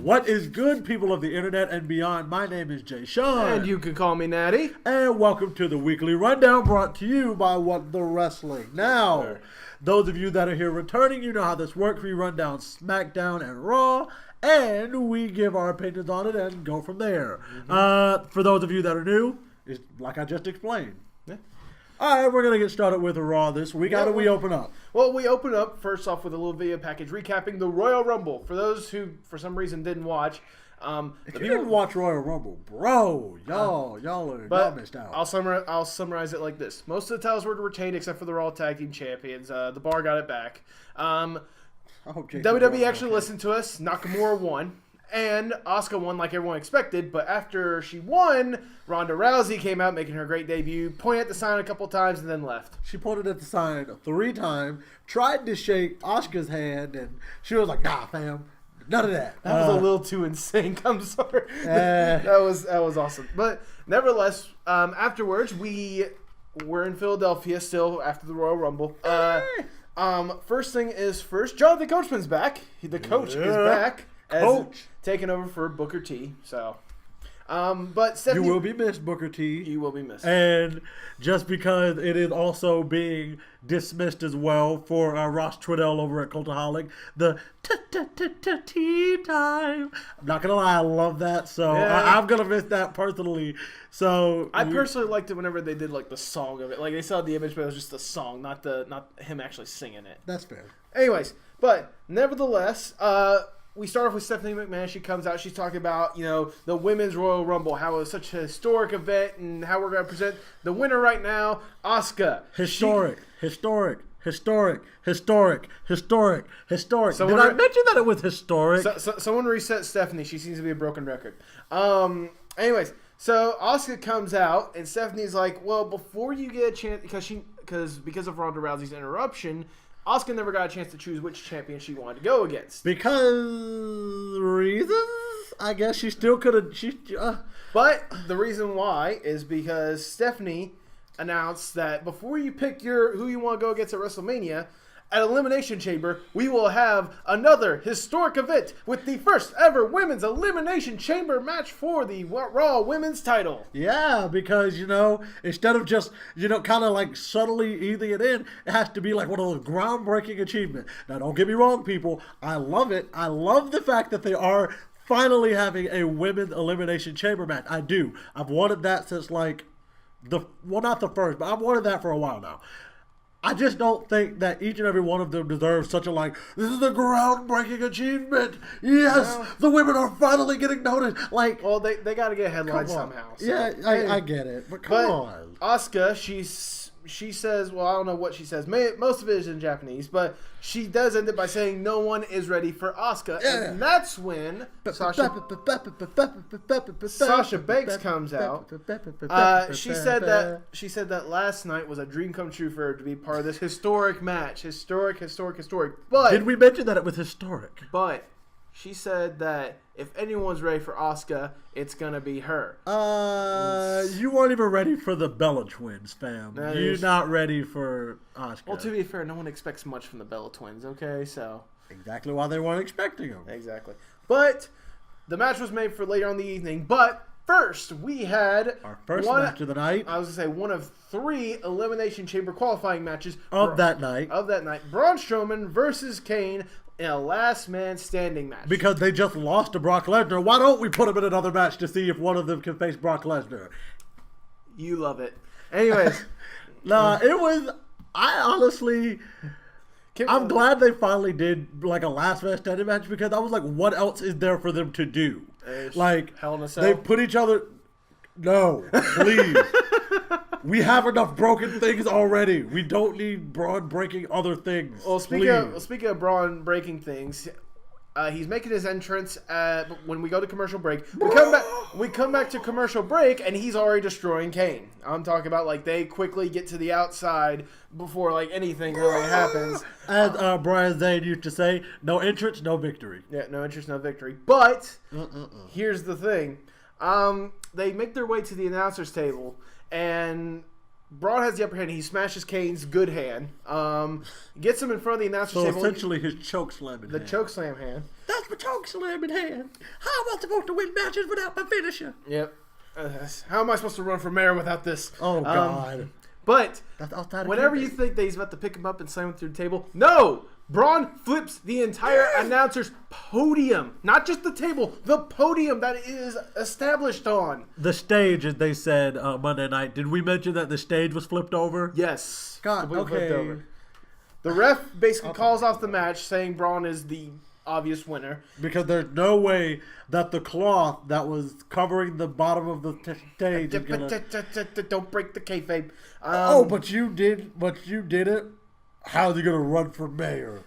What is good, people of the internet and beyond? My name is Jay Sean. And you can call me Natty. And welcome to the weekly rundown brought to you by What the Wrestling. Now, those of you that are here returning, you know how this works. We run down SmackDown and Raw, and we give our opinions on it and go from there. For those of you that are new, it's like I just explained. All right, we're going to get started with Raw this week. How do we open up? Well, we open up first off with a little video package recapping the Royal Rumble. For those who, for some reason, didn't watch. If you didn't watch Royal Rumble, bro, y'all missed out. I'll summarize it like this. Most of the titles were retained except for the Raw Tag Team Champions. The Bar got it back. WWE actually listened to us. Nakamura won. And Asuka won like everyone expected, but after she won, Ronda Rousey came out making her great debut, pointed at the sign a couple times, and then left. She pointed at the sign 3 times, tried to shake Asuka's hand, and she was like, nah, fam, none of that. That was a little too in sync. I'm sorry. That was awesome. But nevertheless, afterwards, we were in Philadelphia still after the Royal Rumble. First thing is first, Jonathan Coachman's back. The coach is back. Taking over for Booker T. So, but Stephanie, you will be missed, Booker T. You will be missed. And just because it is also being dismissed as well for Ross Trudell over at Cultaholic, the tea time. I'm not gonna lie, I love that. So I'm gonna miss that personally. So I personally liked it whenever they did like the song of it. Like they saw the image, but it was just the song, not him actually singing it. That's fair. Anyways, but nevertheless, we start off with Stephanie McMahon. She comes out. She's talking about, the Women's Royal Rumble, how it was such a historic event, and how we're going to present the winner right now, Asuka. Historic. Did I mention that it was historic? Someone reset Stephanie. She seems to be a broken record. Anyways, so Asuka comes out, and Stephanie's like, well, before you get a chance, because of Ronda Rousey's interruption, Asuka never got a chance to choose which champion she wanted to go against. Because reasons? I guess she still could have. But the reason why is because Stephanie announced that before you pick who you want to go against at WrestleMania, at Elimination Chamber, we will have another historic event with the first ever Women's Elimination Chamber match for the Raw Women's title. Yeah, because, instead of just, kind of like subtly easing it in, it has to be like one of those groundbreaking achievements. Now, don't get me wrong, people. I love it. I love the fact that they are finally having a Women's Elimination Chamber match. I do. I've wanted that since not the first, but I've wanted that for a while now. I just don't think that each and every one of them deserves such a this is a groundbreaking achievement. Yes, the women are finally getting noticed. Well, they got to get a headline somehow. So. Yeah, I get it, but come on. Asuka, she says, well, I don't know what she says. Most of it is in Japanese, but she does end it by saying no one is ready for Asuka. Yeah. And that's when Sasha Banks comes out. She said that last night was a dream come true for her to be part of this historic match. Historic. But did we mention that it was historic? But she said that if anyone's ready for Asuka, it's gonna be her. You weren't even ready for the Bella twins, fam. You're not ready for Asuka. Well, to be fair, no one expects much from the Bella twins. Okay, so exactly why they weren't expecting them. Exactly. But the match was made for later on in the evening. But first, we had our first match of the night. I was gonna say one of 3 Elimination Chamber qualifying matches of that night. Braun Strowman versus Kane. In a last man standing match. Because they just lost to Brock Lesnar. Why don't we put them in another match to see if one of them can face Brock Lesnar? You love it. Anyways. I'm glad they finally did a last man standing match because I was like, what else is there for them to do? Hell in a Cell. They put each other... No, please. We have enough broken things already. We don't need Braun breaking other things. Well, speaking of Braun breaking things, he's making his entrance when we go to commercial break. We come back to commercial break, and he's already destroying Kane. I'm talking about they quickly get to the outside before anything really happens. As Brian Zane used to say, no entrance, no victory. Yeah, no entrance, no victory. But here's the thing. They make their way to the announcer's table, and Braun has the upper hand. He smashes Kane's good hand, gets him in front of the announcer's table. So essentially his choke slam hand. The choke slam hand. got my choke slam in hand. How am I supposed to win matches without my finisher? Yep. How am I supposed to run for mayor without this? Oh, God. But whenever you think that he's about to pick him up and slam him through the table, no! Braun flips the entire announcer's podium. Not just the table, the podium that it is established on. The stage, as they said Monday night. Did we mention that the stage was flipped over? Yes. God, Flipped over. The ref basically calls off the match, saying Braun is the obvious winner. Because there's no way that the cloth that was covering the bottom of the stage is gonna... Don't break the kayfabe. But you did it. How's he gonna run for mayor?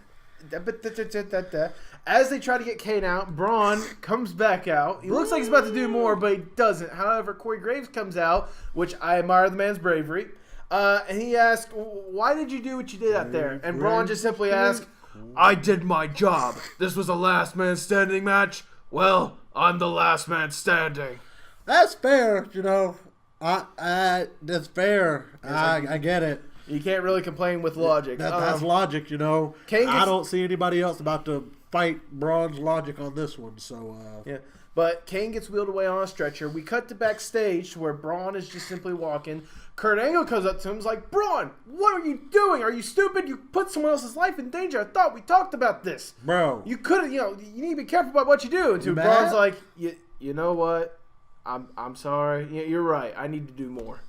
As they try to get Kane out, Braun comes back out. He looks like he's about to do more, but he doesn't. However, Corey Graves comes out, which I admire the man's bravery. And he asks, why did you do what you did out there? And Braun just simply asks, I did my job. This was a last man standing match. Well, I'm the last man standing. That's fair, you know. That's fair. I get it. You can't really complain with logic. That's logic, you know. I don't see anybody else about to fight Braun's logic on this one. So yeah. But Kane gets wheeled away on a stretcher. We cut to backstage where Braun is just simply walking. Kurt Angle comes up to him and is like, Braun, what are you doing? Are you stupid? You put someone else's life in danger. I thought we talked about this. Bro. You couldn't, you need to be careful about what you do. And Braun's like, you know what? I'm sorry. Yeah, you're right. I need to do more.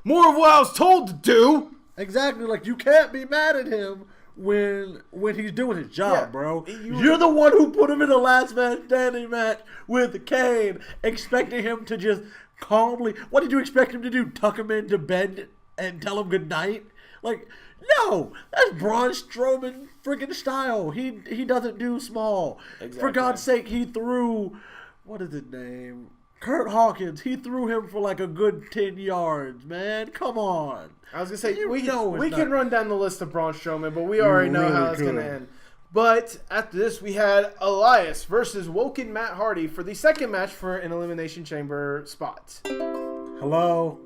More of what I was told to do. Exactly. Like, you can't be mad at him when he's doing his job, bro. You're the one who put him in a last man standing match with Kane, expecting him to just calmly... What did you expect him to do? Tuck him into bed and tell him goodnight? Like, no! That's Braun Strowman freaking style. He doesn't do small. Exactly. For God's sake, he threw... What is his name? Kurt Hawkins. He threw him for like a good 10 yards, man. Come on. I was going to say, we can run down the list of Braun Strowman, but we already know how it's going to end. But after this, we had Elias versus Woken Matt Hardy for the second match for an Elimination Chamber spot. Hello,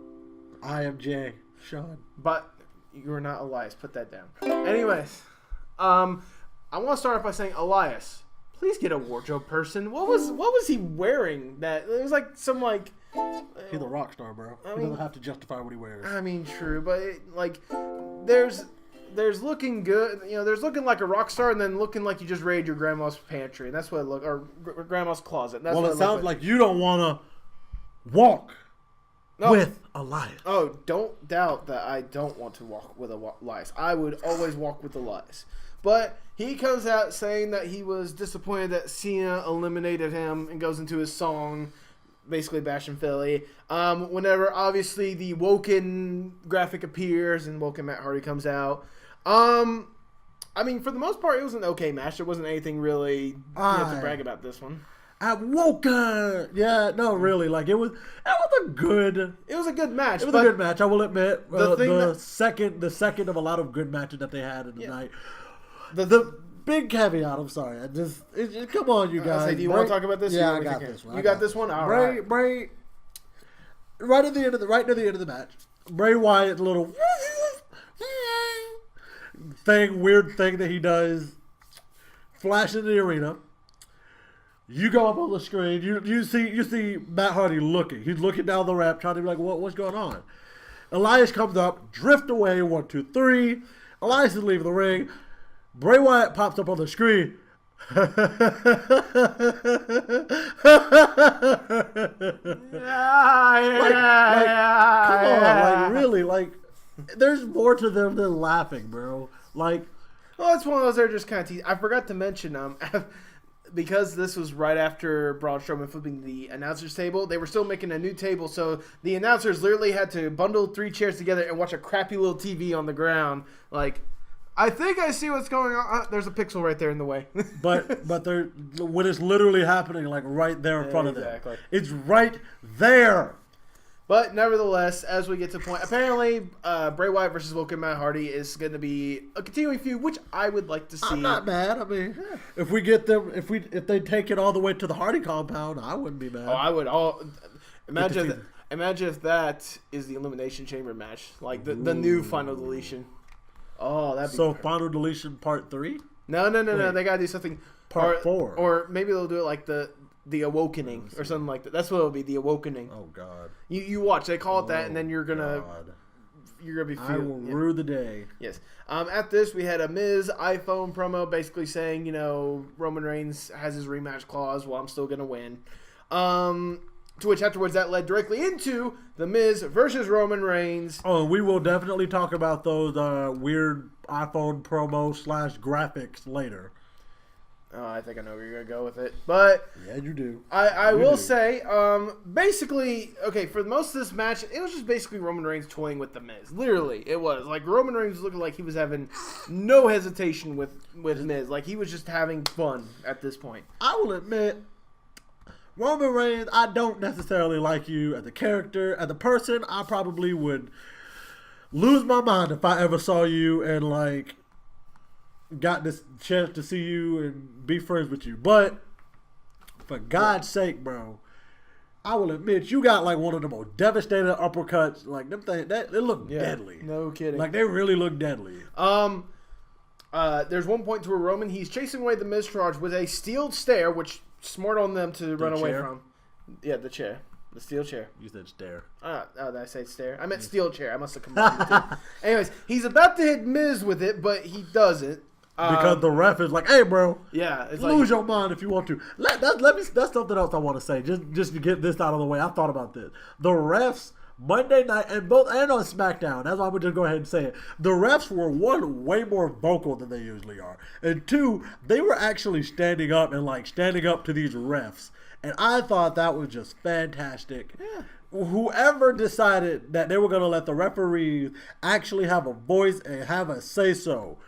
I am Jay. Sean. But you are not Elias. Put that down. Anyways, I want to start off by saying, Elias, please get a wardrobe person. What was he wearing? That it was like some like. He's a rock star, bro. He doesn't have to justify what he wears. I mean, true, but there's looking good. You know, there's looking like a rock star, and then looking like you just raided your grandma's pantry, and that's what it looked, or grandma's closet. That's well, what it sounds like you don't want to walk with Elias. Oh, don't doubt that I don't want to walk with Elias. I would always walk with Elias. But he comes out saying that he was disappointed that Cena eliminated him and goes into his song, basically bashing Philly. Whenever, obviously, the Woken graphic appears and Woken Matt Hardy comes out. I mean, for the most part, it was an okay match. There wasn't anything really to brag about this one. Woken! Yeah, no, really. Like, it was a good match. It was a good match, I will admit. The second of a lot of good matches that they had in the night. The big caveat, I'm sorry. Come on, you guys. Do you want to talk about this? Yeah, I got this one. You got this one? All right. Bray, right near the end of the match, Bray Wyatt's little weird thing that he does, flash in the arena. You go up on the screen. You see Matt Hardy looking. He's looking down the ramp, trying to be like, what's going on? Elias comes up, drift away, 1, 2, 3. Elias is leaving the ring. Bray Wyatt pops up on the screen. Come on, really, there's more to them than laughing, bro. Well, it's one of those. They're just kind of I forgot to mention because this was right after Braun Strowman flipping the announcer's table. They were still making a new table, so the announcers literally had to bundle 3 chairs together and watch a crappy little TV on the ground, I think I see what's going on. There's a pixel right there in the way. but what is literally happening, right there in front of them. It's right there. But nevertheless, as we get to the point, apparently Bray Wyatt versus Woken Matt Hardy is going to be a continuing feud, which I would like to see. I'm not mad. I mean, if we get them, if they take it all the way to the Hardy compound, I wouldn't be mad. Oh, I would. Imagine if that is the Elimination Chamber match, the new Final Deletion. Oh, that'd be so. Final Deletion Part 3. No. They gotta do something Part 4. or maybe they'll do it like the Awakening or something like that. That's what it'll be. The Awakening. Oh God. You watch. They call it that, and then you're gonna be feeling. I will rue the day. Yes. After this, we had a Miz iPhone promo, basically saying, Roman Reigns has his rematch clause. Well, I'm still gonna win. To which afterwards that led directly into the Miz versus Roman Reigns. Oh, we will definitely talk about those weird iPhone promo / graphics later. Oh, I think I know where you're gonna go with it, but yeah, you do. I will say, basically, okay, for most of this match, it was just basically Roman Reigns toying with the Miz. Literally, it was like Roman Reigns was looking like he was having no hesitation with Miz, like he was just having fun at this point. I will admit, Roman Reigns, I don't necessarily like you as a character, as a person. I probably would lose my mind if I ever saw you and like got this chance to see you and be friends with you. But for God's sake, bro, I will admit you got like one of the most devastating uppercuts. Like them things, they look deadly. No kidding. Like they really look deadly. There's one point to where Roman, he's chasing away the Miztourage with a steel stair, which smart on them to run away from. Yeah, the chair. The steel chair. You said stare. Did I say stair? I meant steel chair. I must have combined the two. Anyways, he's about to hit Miz with it, but he doesn't. Because the ref is like, hey, bro. Yeah. It's lose your mind if you want to. That's something else I want to say. Just to get this out of the way. I thought about this. The refs, Monday night, and on SmackDown, that's why I'm going to just go ahead and say it. The refs were, one, way more vocal than they usually are. And two, they were actually standing up to these refs. And I thought that was just fantastic. Yeah. Whoever decided that they were going to let the referees actually have a voice and have a say-so,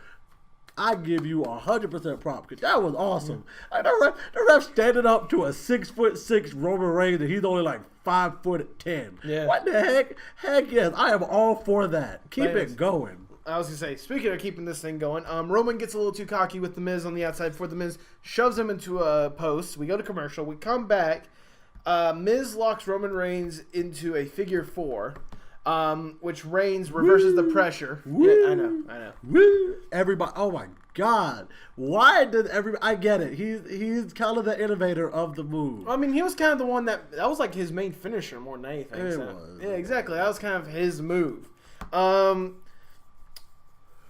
I give you 100% prop because that was awesome. Like the ref standing up to a 6'6" Roman Reigns and he's only like 5'10". Yeah. What the heck? Heck yes, I am all for that. Keep it going. I was gonna say, speaking of keeping this thing going, Roman gets a little too cocky with the Miz on the outside before the Miz shoves him into a post. We go to commercial. We come back. Miz locks Roman Reigns into a figure 4. Which Reigns reverses the pressure. Woo. Yeah, I know. Woo. Everybody, oh my God. Why did everybody, I get it. He's kind of the innovator of the move. I mean, he was kind of the one that was like his main finisher more than anything. It so. was. Yeah, exactly. That was kind of his move.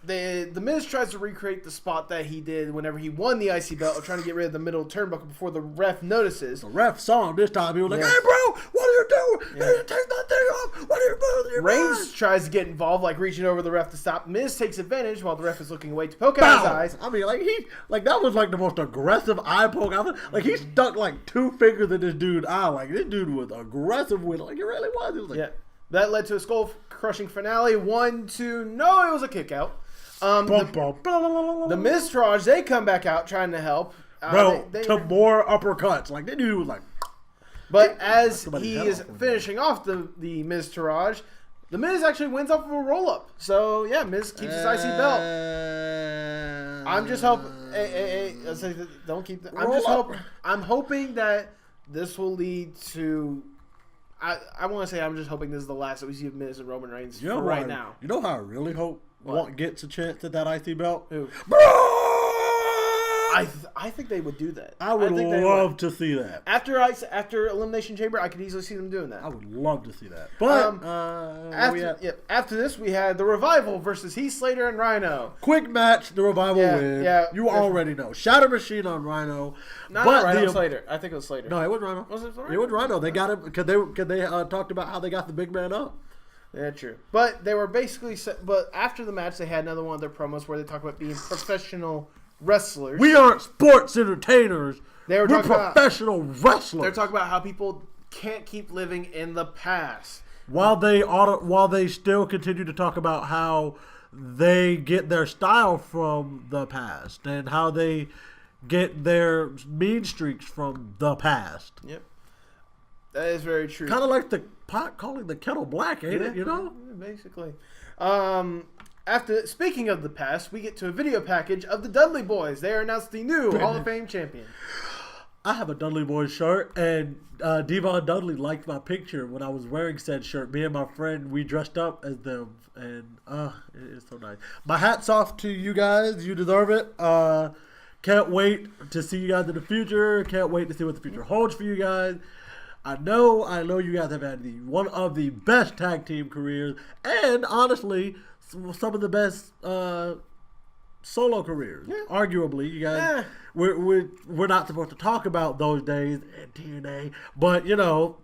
The Miz tries to recreate the spot that he did whenever he won the IC belt of trying to get rid of the middle turnbuckle before the ref notices. The ref saw him this time. He was like, hey, bro, what are you doing? Yeah. Take that thing off. What are you doing? Reigns tries to get involved, like reaching over the ref to stop. Miz takes advantage while the ref is looking away to poke out his eyes. I mean, that was like the most aggressive eye poke ever. Like, he stuck like 2 fingers in this dude's eye. Like, this dude was aggressive with it. Like, he really was. He was like, yeah. That led to a skull-crushing finale. 1, 2, no, it was a kick-out. The Miztourage, they come back out trying to help. To more uppercuts. Like, they knew he was like... But as he is finishing off the Miztourage, the Miz actually wins off of a roll-up. So, yeah, Miz keeps his IC belt. I'm just hoping... don't keep... I'm hoping that this will lead to... I want to say I'm just hoping this is the last that we see of Miz and Roman Reigns for right now. You know how I really hope gets a chance at that IC belt? Who? Bro! I think they would do that. I would love to see that. After Elimination Chamber, I could easily see them doing that. I would love to see that. But after this, we had the Revival versus Heath Slater and Rhino. Quick match, the Revival win. Yeah, you already know. Shatter Machine on Rhino. Not Rhino, Slater. I think it was Slater. No, it was Rhino. Was it Rhino? It was Rhino. They got him because they talked about how they got the big man up. Yeah, true. But they were basically... But after the match, they had another one of their promos where they talk about being professional wrestlers. We aren't sports entertainers. We're professional wrestlers. They're talking about how people can't keep living in the past. While they still continue to talk about how they get their style from the past and how they get their mean streaks from the past. Yep. That is very true. Kind of like the pot calling the kettle black, ain't it? You know? Yeah, basically. Speaking of the past, we get to a video package of the Dudley Boys. They are announced the new Hall of Fame champion. I have a Dudley Boys shirt, and Devon Dudley liked my picture when I was wearing said shirt. Me and my friend, we dressed up as them, and it is so nice. My hat's off to you guys. You deserve it. Can't wait to see you guys in the future. Can't wait to see what the future holds for you guys. I know you guys have had one of the best tag team careers, and honestly, some of the best solo careers. Yeah. Arguably, you guys, we're not supposed to talk about those days in TNA, but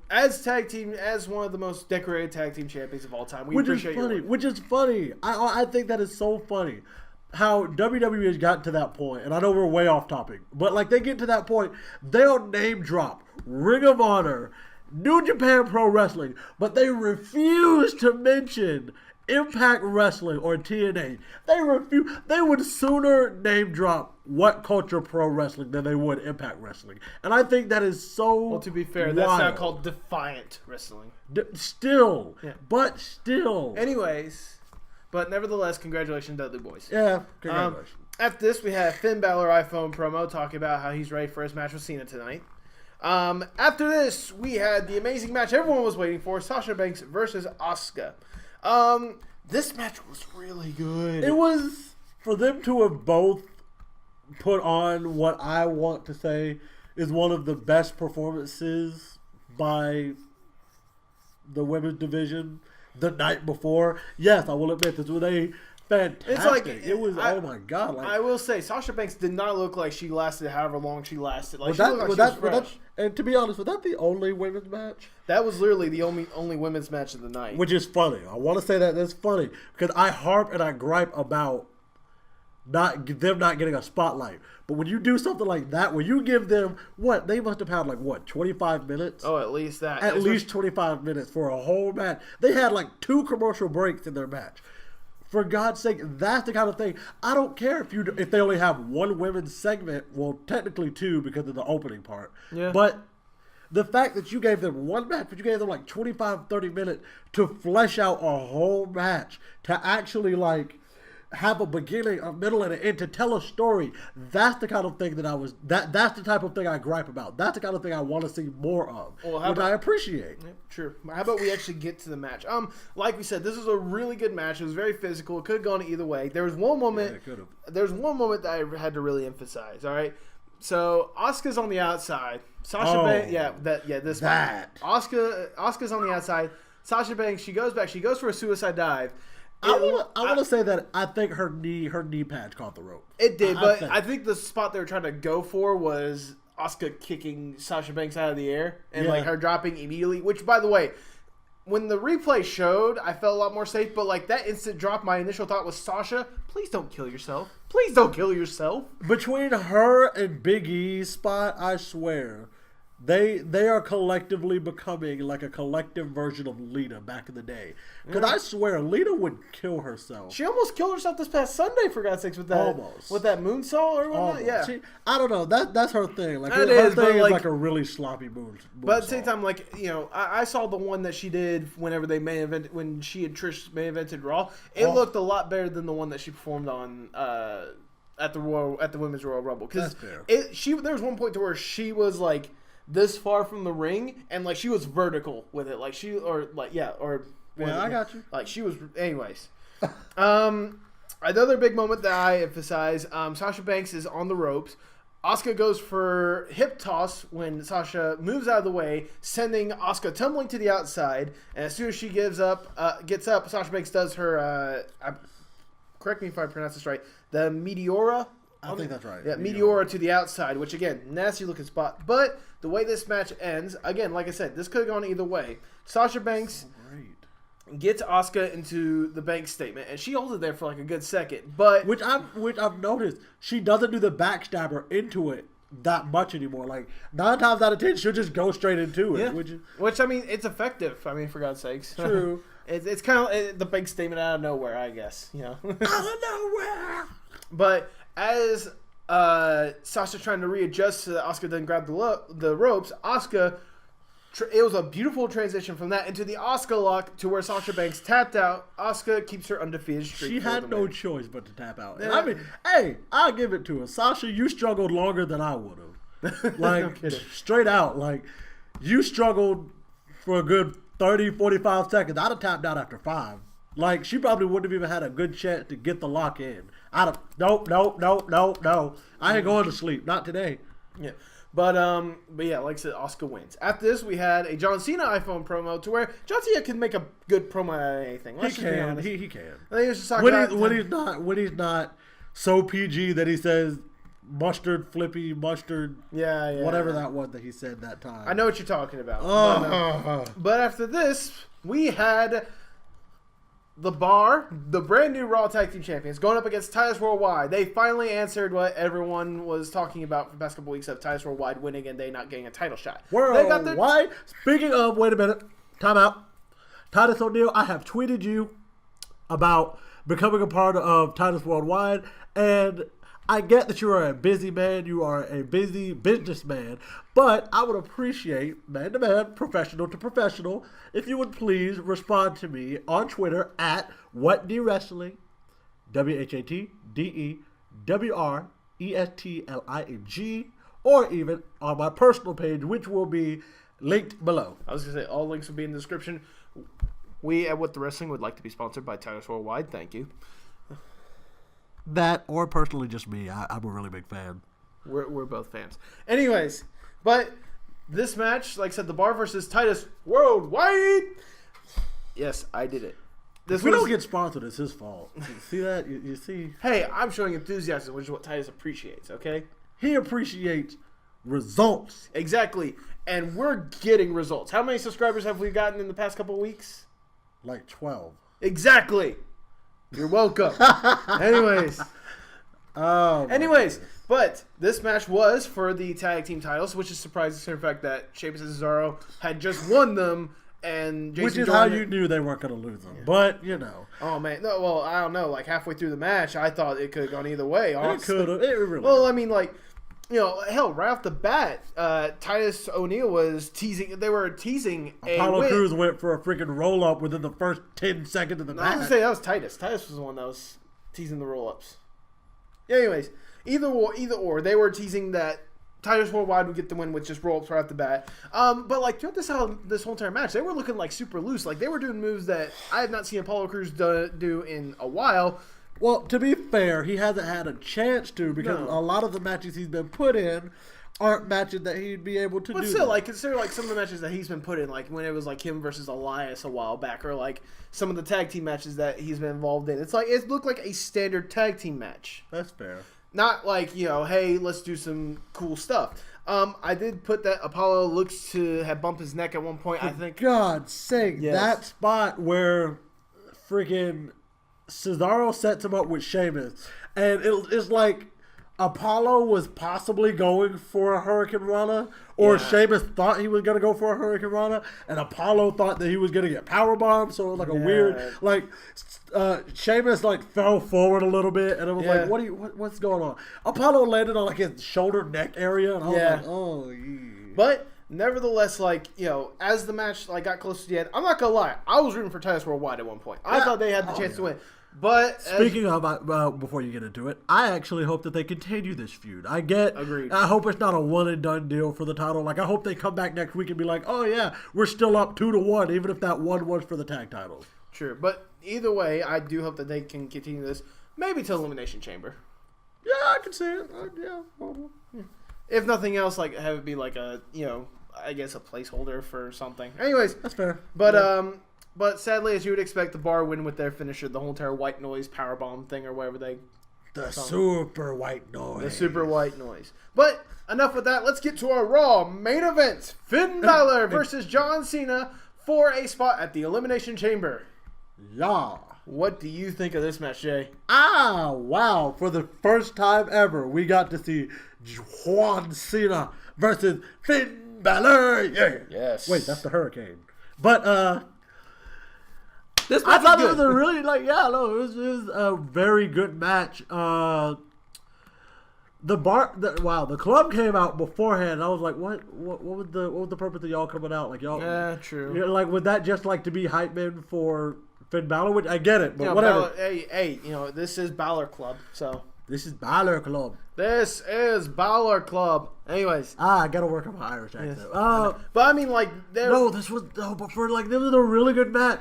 as one of the most decorated tag team champions of all time, we appreciate you. Which is funny. I think that is so funny. How WWE has gotten to that point, and I know we're way off topic, but like they get to that point, they'll name drop Ring of Honor, New Japan Pro Wrestling, but they refuse to mention Impact Wrestling or TNA. They refuse. They would sooner name drop What Culture Pro Wrestling than they would Impact Wrestling, and I think that is so. Well, to be fair, that's not called Defiant Wrestling. Still. Anyways. But nevertheless, congratulations, Dudley Boys. Yeah, congratulations. After this, we have Finn Balor iPhone promo talking about how he's ready for his match with Cena tonight. After this, we had the amazing match everyone was waiting for, Sasha Banks versus Asuka. This match was really good. It was, for them to have both put on what I want to say is one of the best performances by the women's division the night before. Yes, I will admit this was a fantastic. It's like oh my god! Like, I will say, Sasha Banks did not look like she lasted however long she lasted. Like and to be honest, was that the only women's match? That was literally the only women's match of the night. Which is funny. I want to say that's funny because I harp and I gripe about them not getting a spotlight. But when you do something like that, where you give them they must have had 25 minutes? Oh, at least that. At least 25 minutes for a whole match. They had 2 commercial breaks in their match. For God's sake, that's the kind of thing. I don't care if they only have one women's segment. Well, technically 2 because of the opening part. Yeah. But the fact that you gave them one match, but you gave them 25, 30 minutes to flesh out a whole match, to actually have a beginning, a middle, and an end, to tell a story. That's the kind of thing that's the type of thing I gripe about. That's the kind of thing I want to see more of, which I appreciate. Yeah, true. How about we actually get to the match? Like we said, this was a really good match. It was very physical. It could have gone either way. There was one moment. Yeah, there's one moment that I had to really emphasize. All right. So Asuka's on the outside. Sasha Banks. Asuka's on the outside. Sasha Banks. She goes back. She goes for a suicide dive. I want to say that I think her knee patch caught the rope. It did, but I think the spot they were trying to go for was Asuka kicking Sasha Banks out of the air and her dropping immediately. Which, by the way, when the replay showed, I felt a lot more safe. But that instant drop, my initial thought was, Sasha, please don't kill yourself. Please don't kill yourself. Between her and Big E's spot, I swear. They are collectively becoming a collective version of Lita back in the day. Because I swear, Lita would kill herself. She almost killed herself this past Sunday, for God's sakes, with that moonsault or whatnot. Yeah, I don't know. That's her thing. Her thing is a really sloppy moonsault. But at the same time, I saw the one that she did whenever they when she and Trish main evented Raw. It looked a lot better than the one that she performed on at the Women's Royal Rumble. Because there was one point to where she was this far from the ring, and she was vertical with it, I got you. She was, anyways. Another big moment that I emphasize: Sasha Banks is on the ropes. Asuka goes for hip toss when Sasha moves out of the way, sending Asuka tumbling to the outside. And as soon as she gets up, Sasha Banks does her. Correct me if I pronounce this right. The Meteora. I think that's right. Yeah, Meteora to the outside, which again, nasty looking spot. But the way this match ends, again, like I said, this could have gone either way. Sasha Banks gets Asuka into the bank statement, and she holds it there for a good second. But which I've noticed, she doesn't do the backstabber into it that much anymore. 9 times out of 10, she'll just go straight into it. Yeah. Which I mean, it's effective. I mean, for God's sakes. True. It's kind of the bank statement out of nowhere, I guess. Out of nowhere. But as Sasha trying to readjust so that Asuka doesn't grab the ropes, Asuka, it was a beautiful transition from that into the Asuka lock to where Sasha Banks tapped out. Asuka keeps her undefeated streak. She had no choice but to tap out. And I mean, hey, I'll give it to her. Sasha, you struggled longer than I would have. Like, straight out. Like, you struggled for a good 30, 45 seconds. I'd have tapped out after 5. Like, she probably wouldn't have even had a good chance to get the lock in. Nope. I ain't going to sleep. Not today. Yeah. But yeah, like I said, Asuka wins. After this, we had a John Cena iPhone promo to where John Cena can make a good promo out of anything. Let's He just be can. honest. He can. I think he was just talking about When he's not so PG that he says mustard, flippy, mustard, whatever that was that he said that time. I know what you're talking about. Oh. But after this, we had the Bar, the brand new Raw Tag Team Champions, going up against Titus Worldwide. They finally answered what everyone was talking about for the past couple weeks of Titus Worldwide winning and they not getting a title shot. Worldwide. Speaking of, wait a minute, time out. Titus O'Neil, I have tweeted you about becoming a part of Titus Worldwide, and I get that you are a busy man, you are a busy businessman, but I would appreciate, man to man, professional to professional, if you would please respond to me on Twitter at WhatDWrestling, WhatDWrestling, or even on my personal page, which will be linked below. I was going to say, all links will be in the description. We at What the Wrestling would like to be sponsored by Titus Worldwide. Thank you. That, or personally just me. I'm a really big fan. We're both fans. Anyways, but this match, like I said, the Bar versus Titus Worldwide. Yes, I did it. If we don't get sponsored, it's his fault. You see that? You see? Hey, I'm showing enthusiasm, which is what Titus appreciates, okay? He appreciates results. Exactly. And we're getting results. How many subscribers have we gotten in the past couple of weeks? Like 12. Exactly. You're welcome. Anyways, but this match was for the tag team titles, which is surprising to the fact that Sheamus and Cesaro had just won them, and Jason which is how you knew they weren't going to lose them. Yeah. But you know, oh man, no, well I don't know. Like halfway through the match, I thought it could have gone either way. Honestly. It could have. It really. Well, I mean, like. You know, hell, right off the bat, Titus O'Neil was teasing. They were teasing Apollo Crews went for a freaking roll up within the first 10 seconds of the match. I was gonna say that was Titus. Titus was the one that was teasing the roll ups. Anyways, either or, they were teasing that Titus Worldwide would get the win with just roll ups right off the bat. But like throughout this whole entire match, they were looking like super loose. Like they were doing moves that I have not seen Apollo Crews do in a while. Well, to be fair, he hasn't had a chance to because a lot of the matches he's been put in aren't matches that he'd be able to do. But still, like consider like some of the matches that he's been put in, like when it was like him versus Elias a while back, or like some of the tag team matches that he's been involved in. It's like it looked like a standard tag team match. That's fair. Not like, you know, hey, let's do some cool stuff. I did put that Apollo looks to have bumped his neck at one point. I think. God's sake, that spot where freaking Cesaro sets him up with Sheamus, and it's like Apollo was possibly going for a Hurricane Rana, or Sheamus thought he was going to go for a Hurricane Rana, and Apollo thought that he was going to get powerbombed, so it was like a weird, like, Sheamus, like, fell forward a little bit, and it was like, what's going on? Apollo landed on, like, his shoulder neck area, and I was like, oh, yeah. But nevertheless, like, you know, as the match, like, got close to the end, I'm not going to lie, I was rooting for Titus Worldwide at one point. I thought they had the chance to win. But speaking of, before you get into it, I actually hope that they continue this feud. Agreed. I hope it's not a one and done deal for the title. Like I hope they come back next week and be like, oh yeah, we're still up 2-1, even if that one was for the tag titles. Sure, but either way, I do hope that they can continue this, maybe to Elimination Chamber. Yeah, I can see it. If nothing else, like have it be like a, you know, I guess a placeholder for something. Anyways, that's fair. But But sadly, as you would expect, the Bar win with their finisher, the whole entire white noise powerbomb thing or whatever they... The super white noise. The super white noise. But enough with that. Let's get to our Raw main event. Finn Balor versus John Cena for a spot at the Elimination Chamber. Yeah. What do you think of this match, Jay? Wow. For the first time ever, we got to see John Cena versus Finn Balor. Yeah. Yes. Wait, that's the Hurricane. But, I thought it was a really it was a very good match. The club came out beforehand. And I was like, what was the purpose of y'all coming out? Like y'all, yeah, true. You know, like would that just like to be hype men for Finn Balor? Which I get it, but you know, whatever. Balor, hey, you know this is Balor Club, so This is Balor Club. This is Balor Club. Anyways. I gotta work on my Irish accent. Yes. But I mean, like, but this was a really good match.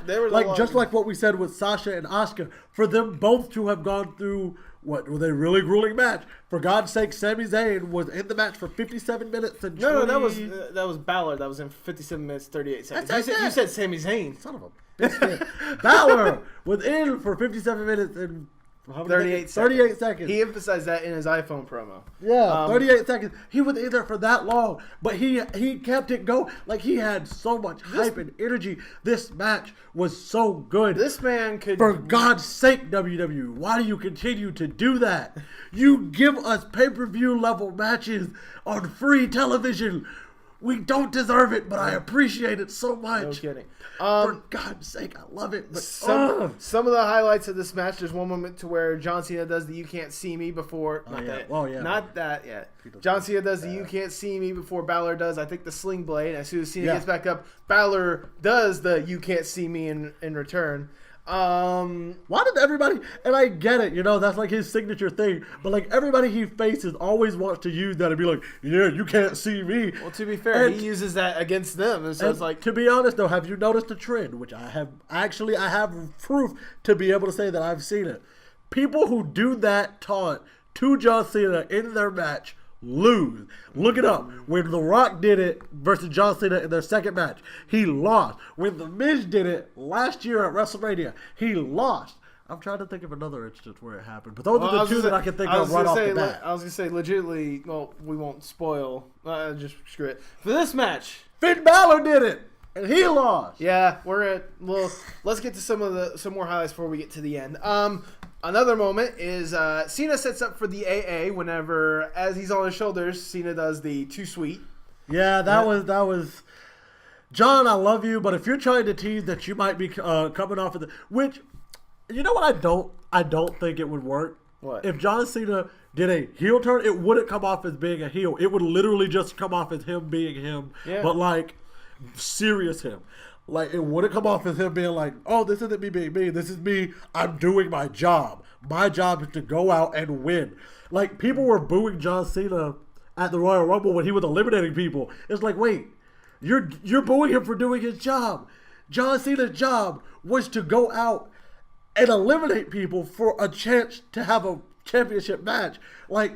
Just like what we said with Sasha and Asuka, for them both to have gone through what was a really grueling match. For God's sake, Sami Zayn was in the match for 57 minutes and 20... No, that was Balor. That was in 57 minutes 38 seconds. You said Sami Zayn. Son of a bitch. Balor was in for 57 minutes and 38 seconds. He emphasized that in his iPhone promo. Yeah, 38 seconds. He was in there for that long, but he kept it going. Like, he had so much hype and energy. This match was so good. This man could... For God's sake, WWE, why do you continue to do that? You give us pay-per-view level matches on free television. We don't deserve it, but I appreciate it so much. No kidding. For God's sake, I love it. But some of the highlights of this match, there's one moment to where John Cena does the "You Can't See Me" before. Not that yet. John Cena does the "You Can't See Me" before Balor does, I think, the sling blade. As soon as Cena gets back up, Balor does the "You Can't See Me" in return. Why did everybody, and I get it, that's like his signature thing, but like everybody he faces always wants to use that and be like, yeah, you can't see me. Well, to be fair, he uses that against them, and so it's like, to be honest though, have you noticed a trend, which I have proof to be able to say that I've seen it. People who do that taunt to John Cena in their match lose. Look it up. When The Rock did it versus John Cena in their second match, he lost. When The Miz did it last year at WrestleMania, he lost. I'm trying to think of another instance where it happened, but those are the two that I can think of right off the bat. I was going to say, legitimately, well, we won't spoil. Just screw it. For this match, Finn Balor did it, and he lost. Yeah, let's get to some more highlights before we get to the end. Another moment is Cena sets up for the AA whenever, as he's on his shoulders, Cena does the too sweet. Yeah, that was John, I love you, but if you're trying to tease that you might be coming off of which, you know what, I don't think it would work. What? If John Cena did a heel turn, it wouldn't come off as being a heel. It would literally just come off as him being him, but like serious him. Like, it wouldn't come off as him being like, oh, this isn't me being me. This is me. I'm doing my job. My job is to go out and win. Like, people were booing John Cena at the Royal Rumble when he was eliminating people. It's like, wait, you're booing him for doing his job. John Cena's job was to go out and eliminate people for a chance to have a championship match. Like,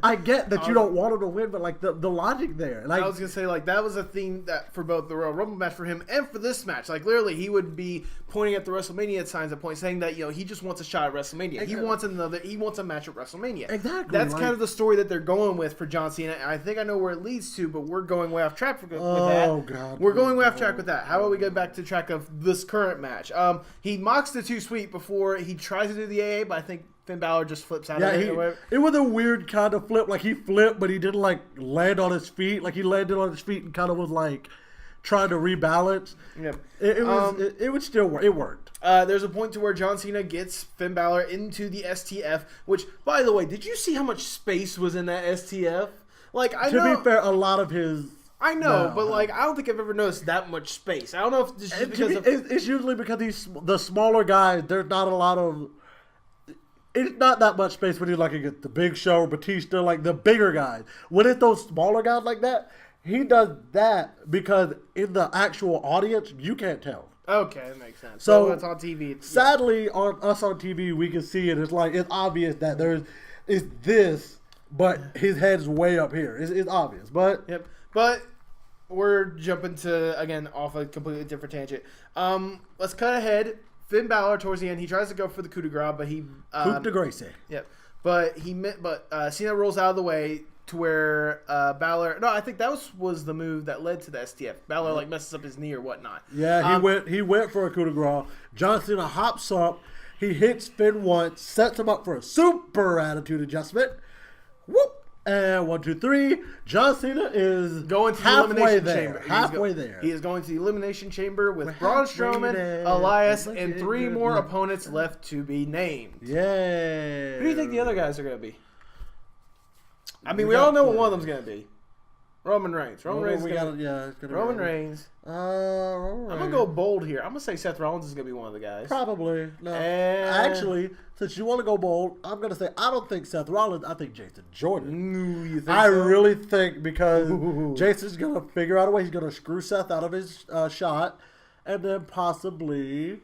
I get that you don't want him to win, but like the logic there. Like, I was gonna say, like, that was a theme that for both the Royal Rumble match for him and for this match. Like, literally, he would be pointing at the WrestleMania signs at points, saying that he just wants a shot at WrestleMania. Exactly. He wants a match at WrestleMania. Exactly. That's kind of the story that they're going with for John Cena. And I think I know where it leads to, but we're going way off track with that. Oh God, we're going way off track with that. How about we get back to track of this current match? He mocks the too sweet before he tries to do the AA, but I think Finn Balor just flips out of it. It was a weird kind of flip. Like, he flipped, but he didn't like land on his feet. Like, he landed on his feet and kind of was like trying to rebalance. Yeah, it would still work. It worked. There's a point to where John Cena gets Finn Balor into the STF. Which, by the way, did you see how much space was in that STF? Like, to be fair, a lot of his. I know, but like, I don't think I've ever noticed that much space. I don't know if it's just because it's usually because the smaller guys. There's not a lot of. It's not that much space when you're like against the Big Show or Batista, like the bigger guys. When it's those smaller guys like that, he does that because in the actual audience, you can't tell. Okay, that makes sense. So it's on TV. Sadly, on TV, we can see it. It's like, it's obvious that it's this, but his head's way up here. It's obvious, but yep. But we're jumping to, again, off a completely different tangent. Let's cut ahead. Finn Balor towards the end, he tries to go for the coup de grace, but he coup de grace. Yep, but Cena rolls out of the way to where Balor. No, I think that was the move that led to the STF. Balor like messes up his knee or whatnot. Yeah, he went for a coup de grace. John Cena hops up, he hits Finn once, sets him up for a super attitude adjustment. Whoop. And 1, 2, 3. John Cena is going to the elimination chamber. Halfway there. He is going to the elimination chamber with Braun Strowman, Elias, and 3 more opponents left to be named. Yeah. Who do you think the other guys are going to be? I mean, we all know what one of them's going to be. Roman Reigns. Roman Reigns. It's gonna Roman be Reigns. Roman Reigns. I'm gonna go bold here. I'm gonna say Seth Rollins is gonna be one of the guys. Probably. No. Actually, since you want to go bold, I'm gonna say I don't think Seth Rollins. I think Jason Jordan. You think I so? really think because Jason's gonna figure out a way. He's gonna screw Seth out of his shot, and then possibly.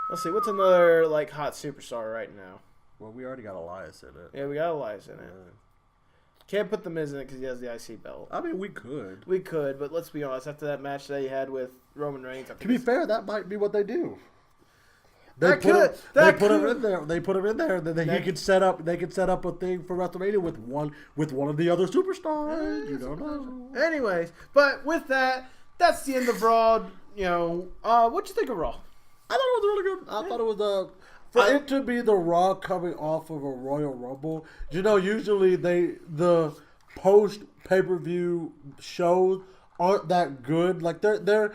Let's see. What's another like hot superstar right now? Well, we already got Elias in it. Yeah, we got Elias in it. Can't put the Miz in it because he has the IC belt. I mean, we could. We could, but let's be honest. After that match that he had with Roman Reigns, to be fair, that might be what they do. They put him in there. They put him in there, and then he could set up. They could set up a thing for WrestleMania with one of the other superstars. You don't know. Anyways, but with that, that's the end of Raw. What'd you think of Raw? I thought it was really good. I thought it was for it to be the Raw coming off of a Royal Rumble. Usually the post pay-per-view shows aren't that good. Like they're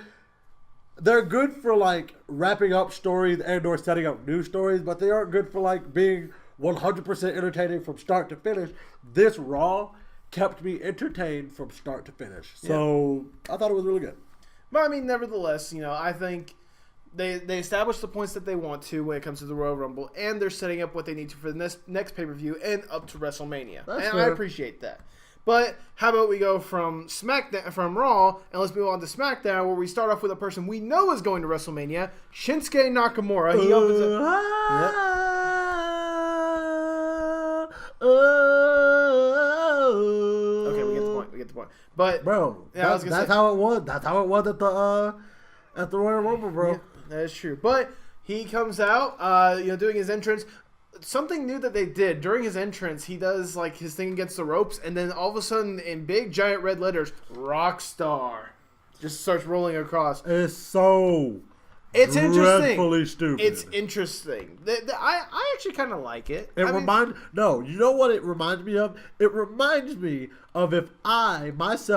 good for like wrapping up stories and or setting up new stories, but they aren't good for like being 100% entertaining from start to finish. This Raw kept me entertained from start to finish. So I thought it was really good. But I mean, nevertheless, I think they established the points that they want to when it comes to the Royal Rumble, and they're setting up what they need to for the next pay-per-view and up to WrestleMania. I appreciate that. But how about we go from Raw, and let's move on to SmackDown, where we start off with a person we know is going to WrestleMania, Shinsuke Nakamura. He opens Okay, we get the point. But bro, that's how it was. That's how it was at the Royal Rumble, bro. Yeah, that is true. But he comes out, doing his entrance. Something new that they did during his entrance, he does like his thing against the ropes, and then all of a sudden, in big giant red letters, Rockstar just starts rolling across. It's interesting. Dreadfully stupid. It's interesting. I actually kind of like it. You know what it reminds me of? It reminds me of if I, as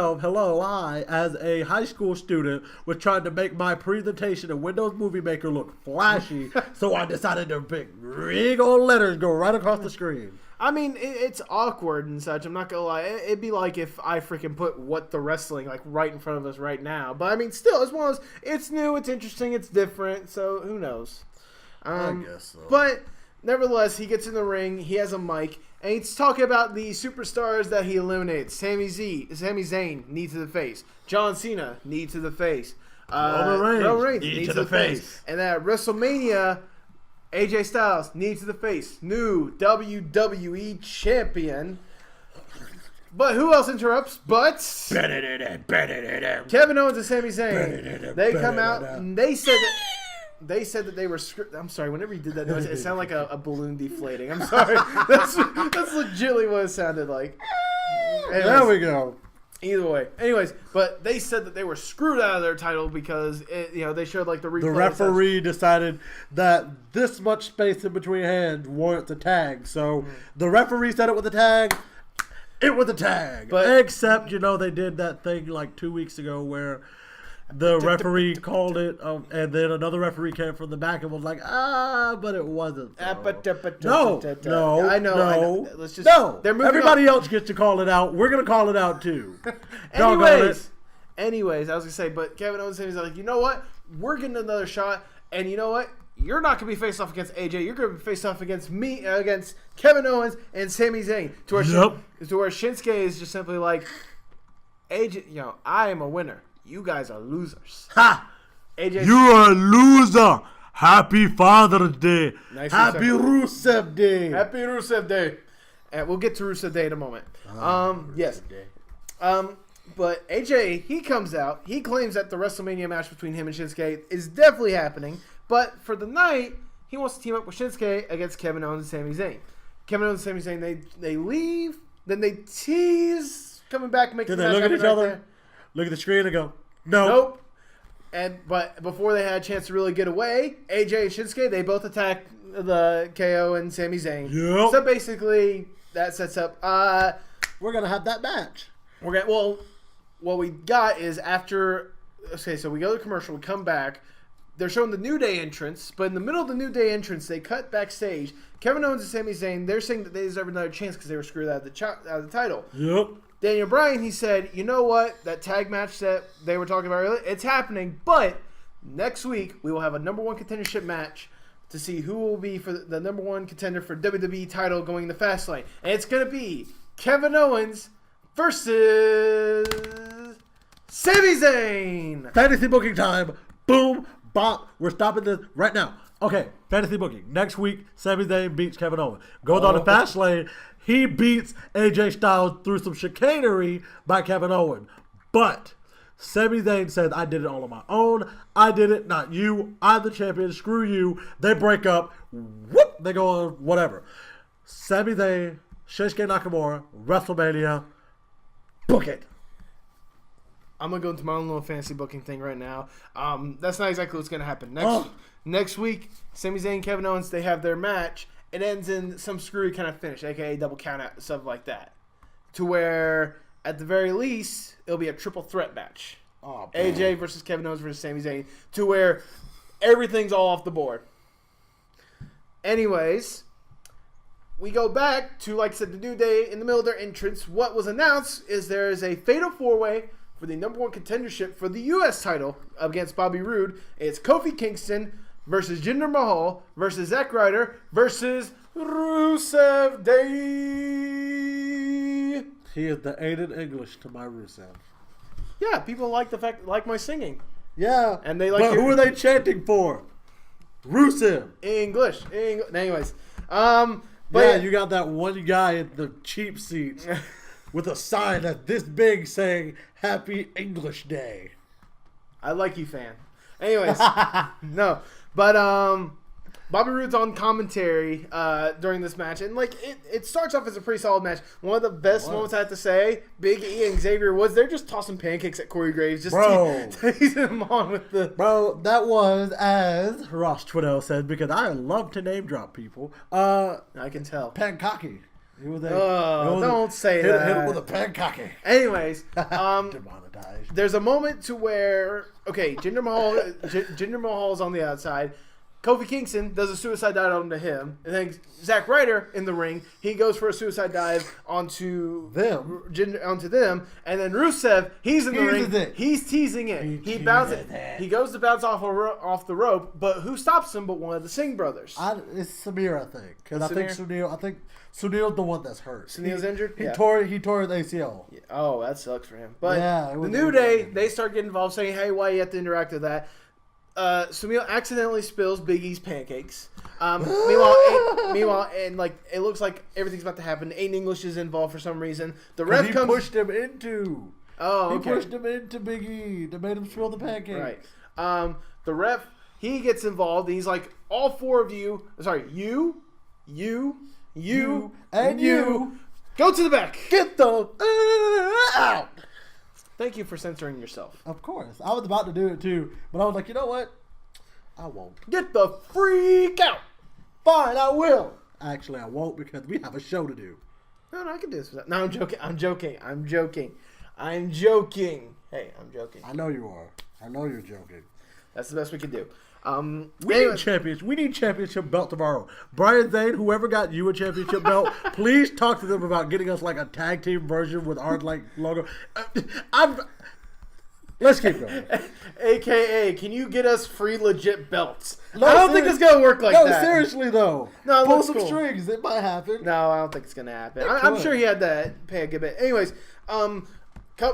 a high school student, was trying to make my presentation in Windows Movie Maker look flashy, so I decided to make big old letters go right across the screen. I mean, it's awkward and such. I'm not gonna lie. It'd be like if I freaking put What the Wrestling like right in front of us right now. But I mean, still, it's one of those. It's new. It's interesting. It's different. So who knows? I guess so. But nevertheless, he gets in the ring. He has a mic, and he's talking about the superstars that he eliminates. Sami Zayn, knee to the face. John Cena, knee to the face. Roman Reigns, knee to the face. And at WrestleMania, AJ Styles, knee to the face, new WWE champion. But who else interrupts but Kevin Owens and Sami Zayn. They come out and they said that they were scripted. I'm sorry, whenever you did that noise, it sounded like a balloon deflating. I'm sorry. That's legitimately what it sounded like. Anyways, there we go. Either way. Anyways, but they said that they were screwed out of their title because they showed like the replay. The referee decided that this much space in between hands warrants a tag. So the referee said it was a tag. It was a tag. But except, they did that thing like 2 weeks ago where the referee called it, and then another referee came from the back and was like, but it wasn't. No. I know. Let's just Everybody else gets to call it out. We're gonna call it out too. Anyways, I was gonna say, but Kevin Owens is like, you know what? We're getting another shot, and you know what? You're not gonna be faced off against AJ. You're gonna be faced off against me, against Kevin Owens and Sami Zayn. To where Shinsuke is just simply like, AJ, I am a winner. You guys are losers. Ha! AJ, you are a loser. Happy Father's Day. Happy Rusev Day. Happy Rusev Day. And we'll get to Rusev Day in a moment. Yes. But AJ, he comes out. He claims that the WrestleMania match between him and Shinsuke is definitely happening. But for the night, he wants to team up with Shinsuke against Kevin Owens and Sami Zayn. Kevin Owens and Sami Zayn, they leave. Then they tease coming back and making the match. Look at each other? There. Look at the screen and go, nope. But before they had a chance to really get away, AJ and Shinsuke, they both attack the KO and Sami Zayn. Yep. So basically, that sets up. We're gonna have that match. What we got is after. Okay, so we go to commercial. We come back. They're showing the New Day entrance, but in the middle of the New Day entrance, they cut backstage. Kevin Owens and Sami Zayn, they're saying that they deserve another chance because they were screwed out of the title. Yep. Daniel Bryan, he said, you know what? That tag match that they were talking about earlier, it's happening. But next week, we will have a number one contendership match to see who will be for the number one contender for WWE title going to Fastlane. And it's going to be Kevin Owens versus Sami Zayn. Fantasy booking time. Boom, bop. We're stopping this right now. Okay, fantasy booking. Next week, Sami Zayn beats Kevin Owens. Goes on to Fastlane. He beats AJ Styles through some chicanery by Kevin Owens. But Sami Zayn says, I did it all on my own. I did it, not you. I'm the champion. Screw you. They break up. Whoop. They go on whatever. Sami Zayn, Shinsuke Nakamura, WrestleMania. Book it. I'm going to go into my own little fantasy booking thing right now. That's not exactly what's going to happen. Next week, Sami Zayn and Kevin Owens, they have their match. It ends in some screwy kind of finish, a.k.a. double count out, stuff like that. To where, at the very least, it'll be a triple threat match. Oh, AJ versus Kevin Owens versus Sami Zayn. To where everything's all off the board. Anyways, we go back to, like I said, the New Day in the middle of their entrance. What was announced is there is a fatal four-way for the number one contendership for the U.S. title against Bobby Roode. It's Kofi Kingston versus Jinder Mahal versus Zack Ryder versus Rusev Day. He is the aided English to my Rusev. Yeah, people like my singing. Yeah, and they like. But who are they chanting for? Rusev. English. Anyways, but yeah, you got that one guy in the cheap seats with a sign that's this big saying "Happy English Day." I like you, fan. Anyways, no. But Bobby Roode's on commentary during this match, and like it starts off as a pretty solid match. One of the best moments I have to say, Big E and Xavier Woods, they're just tossing pancakes at Corey Graves, just teasing him on with the that was, as Ross Twiddell said, because I love to name drop people. I can tell. Pankaki. Don't say that. Hit him with a pankaki. Anyways, demonetized. There's a moment to where Jinder Mahal is on the outside. Kofi Kingston does a suicide dive onto him, and then Zack Ryder in the ring. He goes for a suicide dive onto them, and then Rusev, he's in the ring. He's teasing it. He bounces. He goes to bounce off the rope, but who stops him? But one of the Singh brothers. It's Samir, I think, because I think Sunil's the one that's hurt. Sunil's injured. He tore his ACL. Yeah. Oh, that sucks for him. But the New Day, they start getting involved, saying, "Hey, why you have to interact with that?" Sunil accidentally spills Big E's pancakes. Meanwhile, and like it looks like everything's about to happen. Aiden English is involved for some reason. The ref pushed him into. Oh, okay. He pushed him into Big E to make him spill the pancakes. Right. The ref, he gets involved. And he's like, all four of you. Sorry, you, and you. Go to the back. Get the out. Thank you for censoring yourself. Of course. I was about to do it too, but I was like, you know what? I won't. Get the freak out. Fine, I will. Actually, I won't because we have a show to do. No, I can do this. No, I'm joking. Hey, I'm joking. I know you are. I know you're joking. That's the best we can do. We need champions. We need championship belts of our own. Brian Zane, whoever got you a championship belt, please talk to them about getting us like a tag team version with our like logo. Let's keep going. AKA, can you get us free legit belts? No, I don't think it's gonna work like that. No, seriously though. No, pull some strings. It might happen. No, I don't think it's gonna happen. I'm sure he had to pay a good bit. Anyways,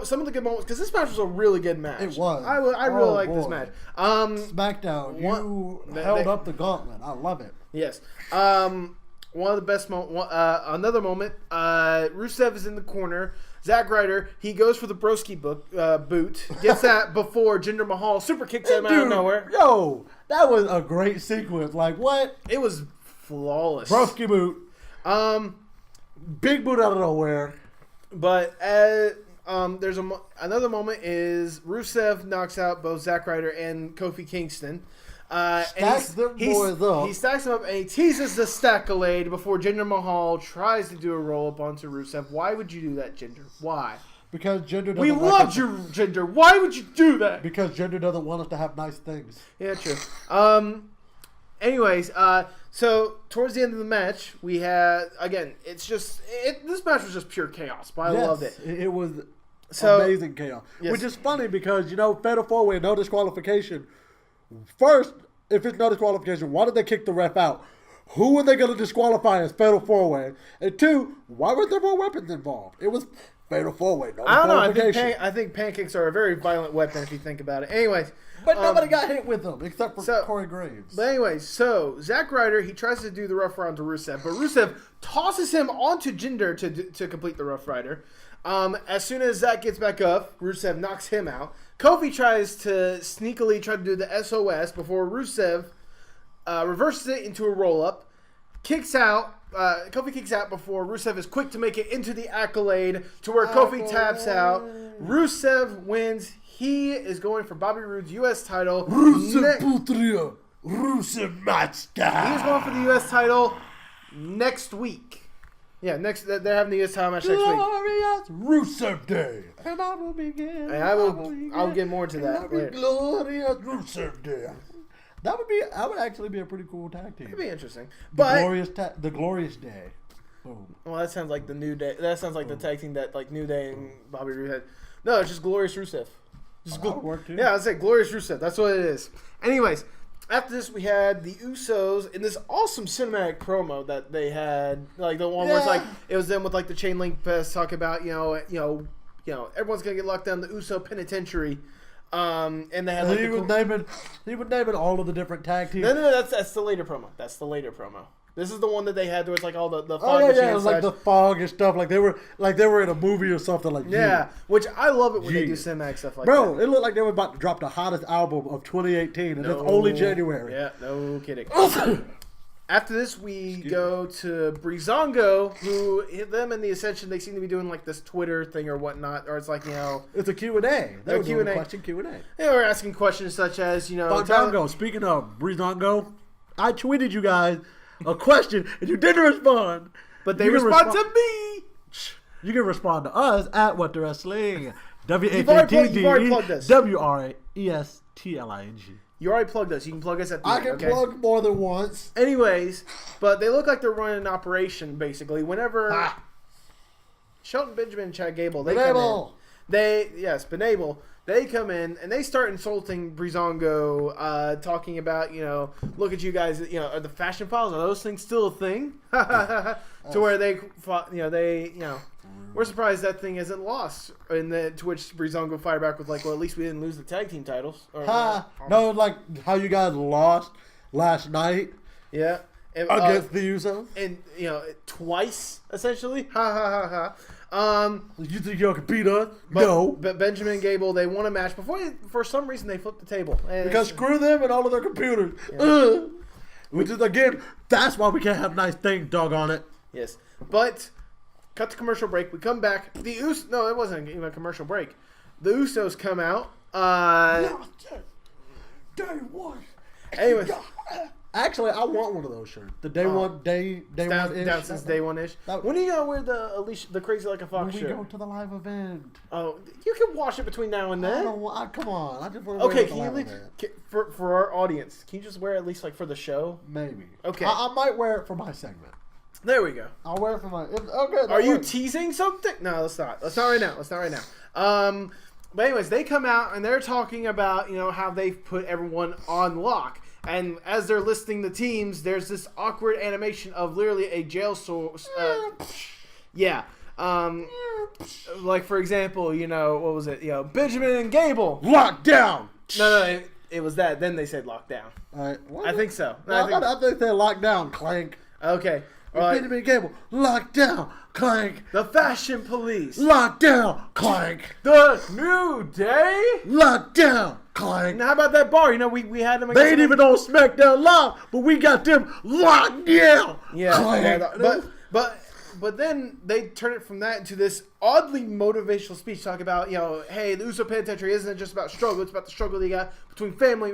some of the good moments, because this match was a really good match. It was. I really like this match. SmackDown, you held up the gauntlet. I love it. Yes. One of the best moments. Another moment. Rusev is in the corner. Zack Ryder, he goes for the broski boot. Gets that before Jinder Mahal super kicks him out of nowhere. Yo, that was a great sequence. Like, what? It was flawless. Broski boot. Big boot out of nowhere. But there's another moment is Rusev knocks out both Zack Ryder and Kofi Kingston. Stacks them boys up. He stacks them up and he teases the Stackalade before Jinder Mahal tries to do a roll up onto Rusev. Why would you do that, Jinder? Why? Because Jinder doesn't. We loved you, Jinder. Why would you do that? Because Jinder doesn't want us to have nice things. Yeah, true. Anyways, So towards the end of the match, we had again. This match was just pure chaos, but I loved it. It was amazing chaos, which is funny because fatal 4-way, no disqualification. First, if it's no disqualification, why did they kick the ref out? Who are they going to disqualify as fatal 4-way? And two, why were there more weapons involved? It was fatal 4-way, no disqualification. I think pancakes are a very violent weapon if you think about it. Anyways. But nobody got hit with them except for Corey Graves. But anyway, so Zack Ryder, he tries to do the Rough Rider to Rusev, but Rusev tosses him onto Jinder to complete the Rough Rider. As soon as Zack gets back up, Rusev knocks him out. Kofi tries to sneakily try to do the SOS before Rusev reverses it into a roll-up, kicks out. Kofi kicks out before Rusev is quick to make it into the Accolade to where Kofi taps out. Rusev wins. He is going for Bobby Roode's U.S. title. Rusev Putria. Rusev Matchka. He is going for the U.S. title next week. Yeah, they're having the U.S. title match next week. Glorious Rusev Day. And I will begin. And I'll get more to that later. Glorious Rusev Day. That would actually be a pretty cool tag team. It'd be interesting. The Glorious Day. Boom. Well, that sounds like the New Day. That sounds like the tag team that like New Day and Bobby Roode had. No, it's just Glorious Rusev. That would work too. Yeah, I'd say Glorious Rusev. That's what it is. Anyways, after this, we had the Usos in this awesome cinematic promo that they had, like the one where it's like it was them with like the chain link fest talking about everyone's gonna get locked down the Uso Penitentiary, and they had like he would name it all of the different tag teams. No, that's the later promo. That's the later promo. This is the one that they had. There was like all the fog machine it was like the fog and stuff. Like they were in a movie or something like. Which I love it when they do cinematic stuff like that. Bro, it looked like they were about to drop the hottest album of 2018, and it's only January. Yeah, no kidding. After this, we go to Breezango, who them and the Ascension. They seem to be doing like this Twitter thing or whatnot, or it's like it's a Q&A. They're doing a question Q&A. They were asking questions such as Breezango. Speaking of Breezango, I tweeted you guys a question and you didn't respond. But they respond to me. You can respond to us at What the Wrestling. You've already plugged us. WRESTLING. You already plugged us. You can plug us at the end. I can plug more than once. Anyways, but they look like they're running an operation basically. Whenever Shelton Benjamin and Chad Gable, they come in. Benable. They come in and they start insulting Breezango, talking about, look at you guys, are the fashion files, are those things still a thing? To where they fought, we're surprised that thing isn't lost. And then to which Breezango fired back with like, well, at least we didn't lose the tag team titles. No, like how you guys lost last night. Yeah. Against the Usos. And, twice, essentially. You think y'all can beat us? No. But Benjamin and Gable, they won a match for some reason they flipped the table. Because screw them and all of their computers. Yeah. Which is, again, that's why we can't have nice things, doggone it. Yes. But, cut to commercial break. We come back. No, it wasn't even a commercial break. The Usos come out. Day one. Anyways. Actually, I want one of those shirts. The day one ish. Down since day one ish. When are you gonna wear the Crazy Like a Fox shirt? When we go to the live event. Oh, you can wash it between now and then. Come on, I just want to wear it to the live event. For our audience, can you just wear it at least like for the show? Maybe. Okay. I might wear it for my segment. There we go. I'll wear it for my. Okay. Are you teasing something? No, let's not. Let's not right now. But anyways, they come out and they're talking about how they've put everyone on lock. And as they're listing the teams, there's this awkward animation of literally a jail like for example, what was it? Benjamin and Gable locked down. No, it was that. Then they said lockdown. I think so. I think they locked down. Clank. Okay. Benjamin and Gable locked down. Clank. The Fashion Police locked down. Clank. The New Day locked down. Clank. Now how about that bar? We had them. They ain't even on SmackDown Live, but we got them locked down. Yeah. Clank. But but then they turn it from that into this oddly motivational speech, talking about, hey, the Uso Penitentiary isn't just about struggle; it's about the struggle that you got between family,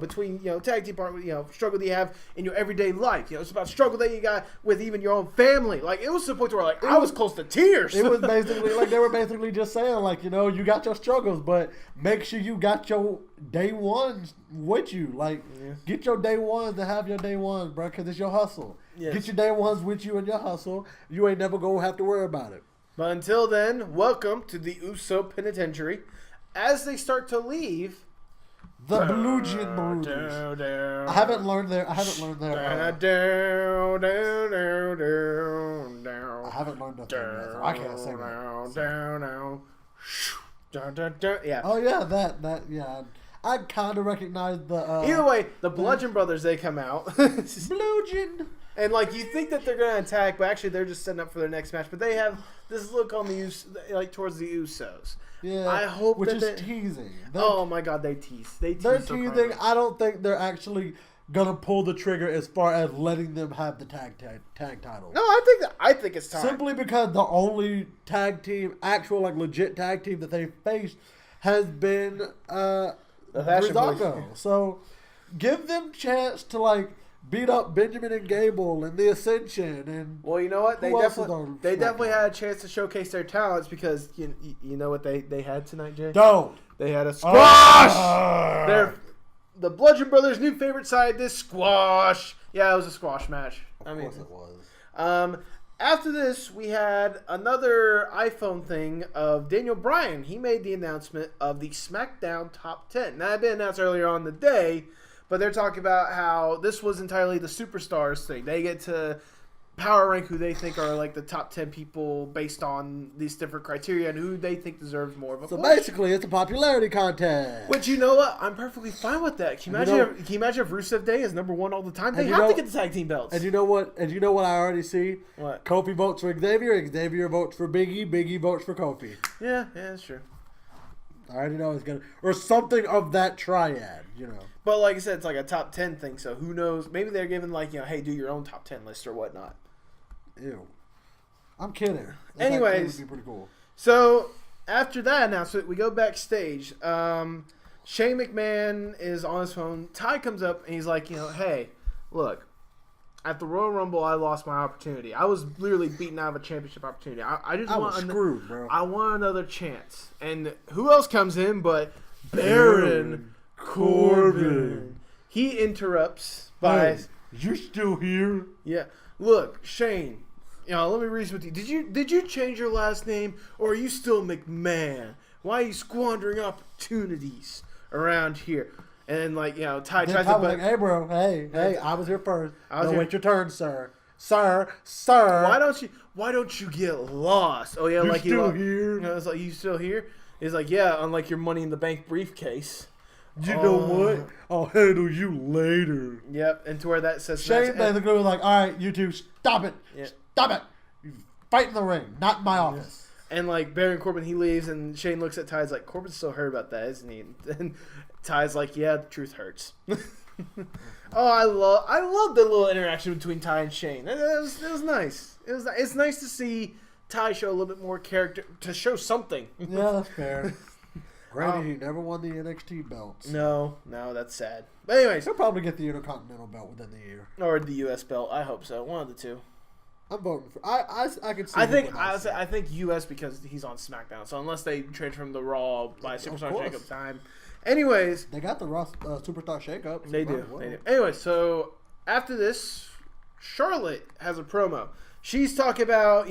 between tag team partner, struggle that you have in your everyday life. It's about struggle that you got with even your own family. Like, it was to the point where I was close to tears. It was basically like they were basically just saying, like, you got your struggles, but make sure you got your day ones with you. Like, get your day ones to have your day ones, bro, because it's your hustle. Yes. Get your day ones with you in your hustle. You ain't never gonna have to worry about it. But until then, welcome to the Uso Penitentiary. As they start to leave, the BLUDGEON Brothers. I haven't learned their. I haven't learned the thing. I can't sing it. Yeah. Oh yeah, that yeah. I kind of recognize the. Either way, the Bludgeon Brothers, they come out. BLUDGEON. And, you think that they're going to attack, but actually they're just setting up for their next match. But they have this look on the towards the Usos. Yeah. I hope which is teasing. Oh, my God, they tease. They're teasing. I don't think they're actually going to pull the trigger as far as letting them have the tag title. No, I think it's time. Simply because the only tag team, actual, legit tag team that they faced has been Rizzato. So, give them chance to, beat up Benjamin and Gable and the Ascension and well, you know what? They definitely had a chance to showcase their talents because you know what they had tonight, Jay? Don't. They had a squash. They're the Bludgeon Brothers' new favorite side. This squash. Yeah, it was a squash match. Of course it was. After this, we had another iPhone thing of Daniel Bryan. He made the announcement of the SmackDown Top 10. Now, it had been announced earlier on the day. But they're talking about how this was entirely the superstars thing. They get to power rank who they think are the top 10 people based on these different criteria and who they think deserves more of a push. Basically, it's a popularity contest. Which, you know what? I'm perfectly fine with that. Can you imagine if Rusev Day is number one all the time? They have to get the tag team belts. And you know what? I already see? What? Kofi votes for Xavier. Xavier votes for Biggie. Biggie votes for Kofi. Yeah, that's true. I already know it's gonna, or something of that triad, But like I said, it's a top 10 thing, so who knows? Maybe they're giving hey, do your own top 10 list or whatnot. Ew. I'm kidding. Anyways, would be pretty cool. So after that announcement, we go backstage. Shane McMahon is on his phone. Ty comes up and he's like, hey, look. At the Royal Rumble, I lost my opportunity. I was literally beaten out of a championship opportunity. I was screwed, bro. I want another chance. And who else comes in but Baron Corbin? He interrupts by... Hey, you still here? Yeah. Look, Shane, let me reason with you. Did you change your last name, or are you still McMahon? Why are you squandering opportunities around here? And Ty tries to hey bro, hey, I was here first. Wait your turn, sir. Sir. Why don't you get lost? Oh yeah, you still here? It's like, you still here? He's like, yeah, unlike your Money in the Bank briefcase. You know what? I'll handle you later. Yep, and to where that says Shane basically was like, all right, you two, stop it. Yeah. Stop it. You fight in the ring, not in my office. And Baron Corbin, he leaves, and Shane looks at Ty's like, Corbin's still hurt about that, isn't he? And Ty's like, yeah, the truth hurts. Oh, I love the little interaction between Ty and Shane. It was nice. It's nice to see Ty show a little bit more character, to show something. Yeah, that's fair. Granted, he never won the NXT belts. No, that's sad. But anyways, he'll probably get the Intercontinental belt within the year, or the US belt. I hope so. One of the two. I'm voting for. I can see. I think US because he's on SmackDown. So unless they transfer him to Raw by Superstar Shakeup time. Anyways, they got the Raw Superstar Shakeup. They do. Anyway, so after this, Charlotte has a promo. She's talking about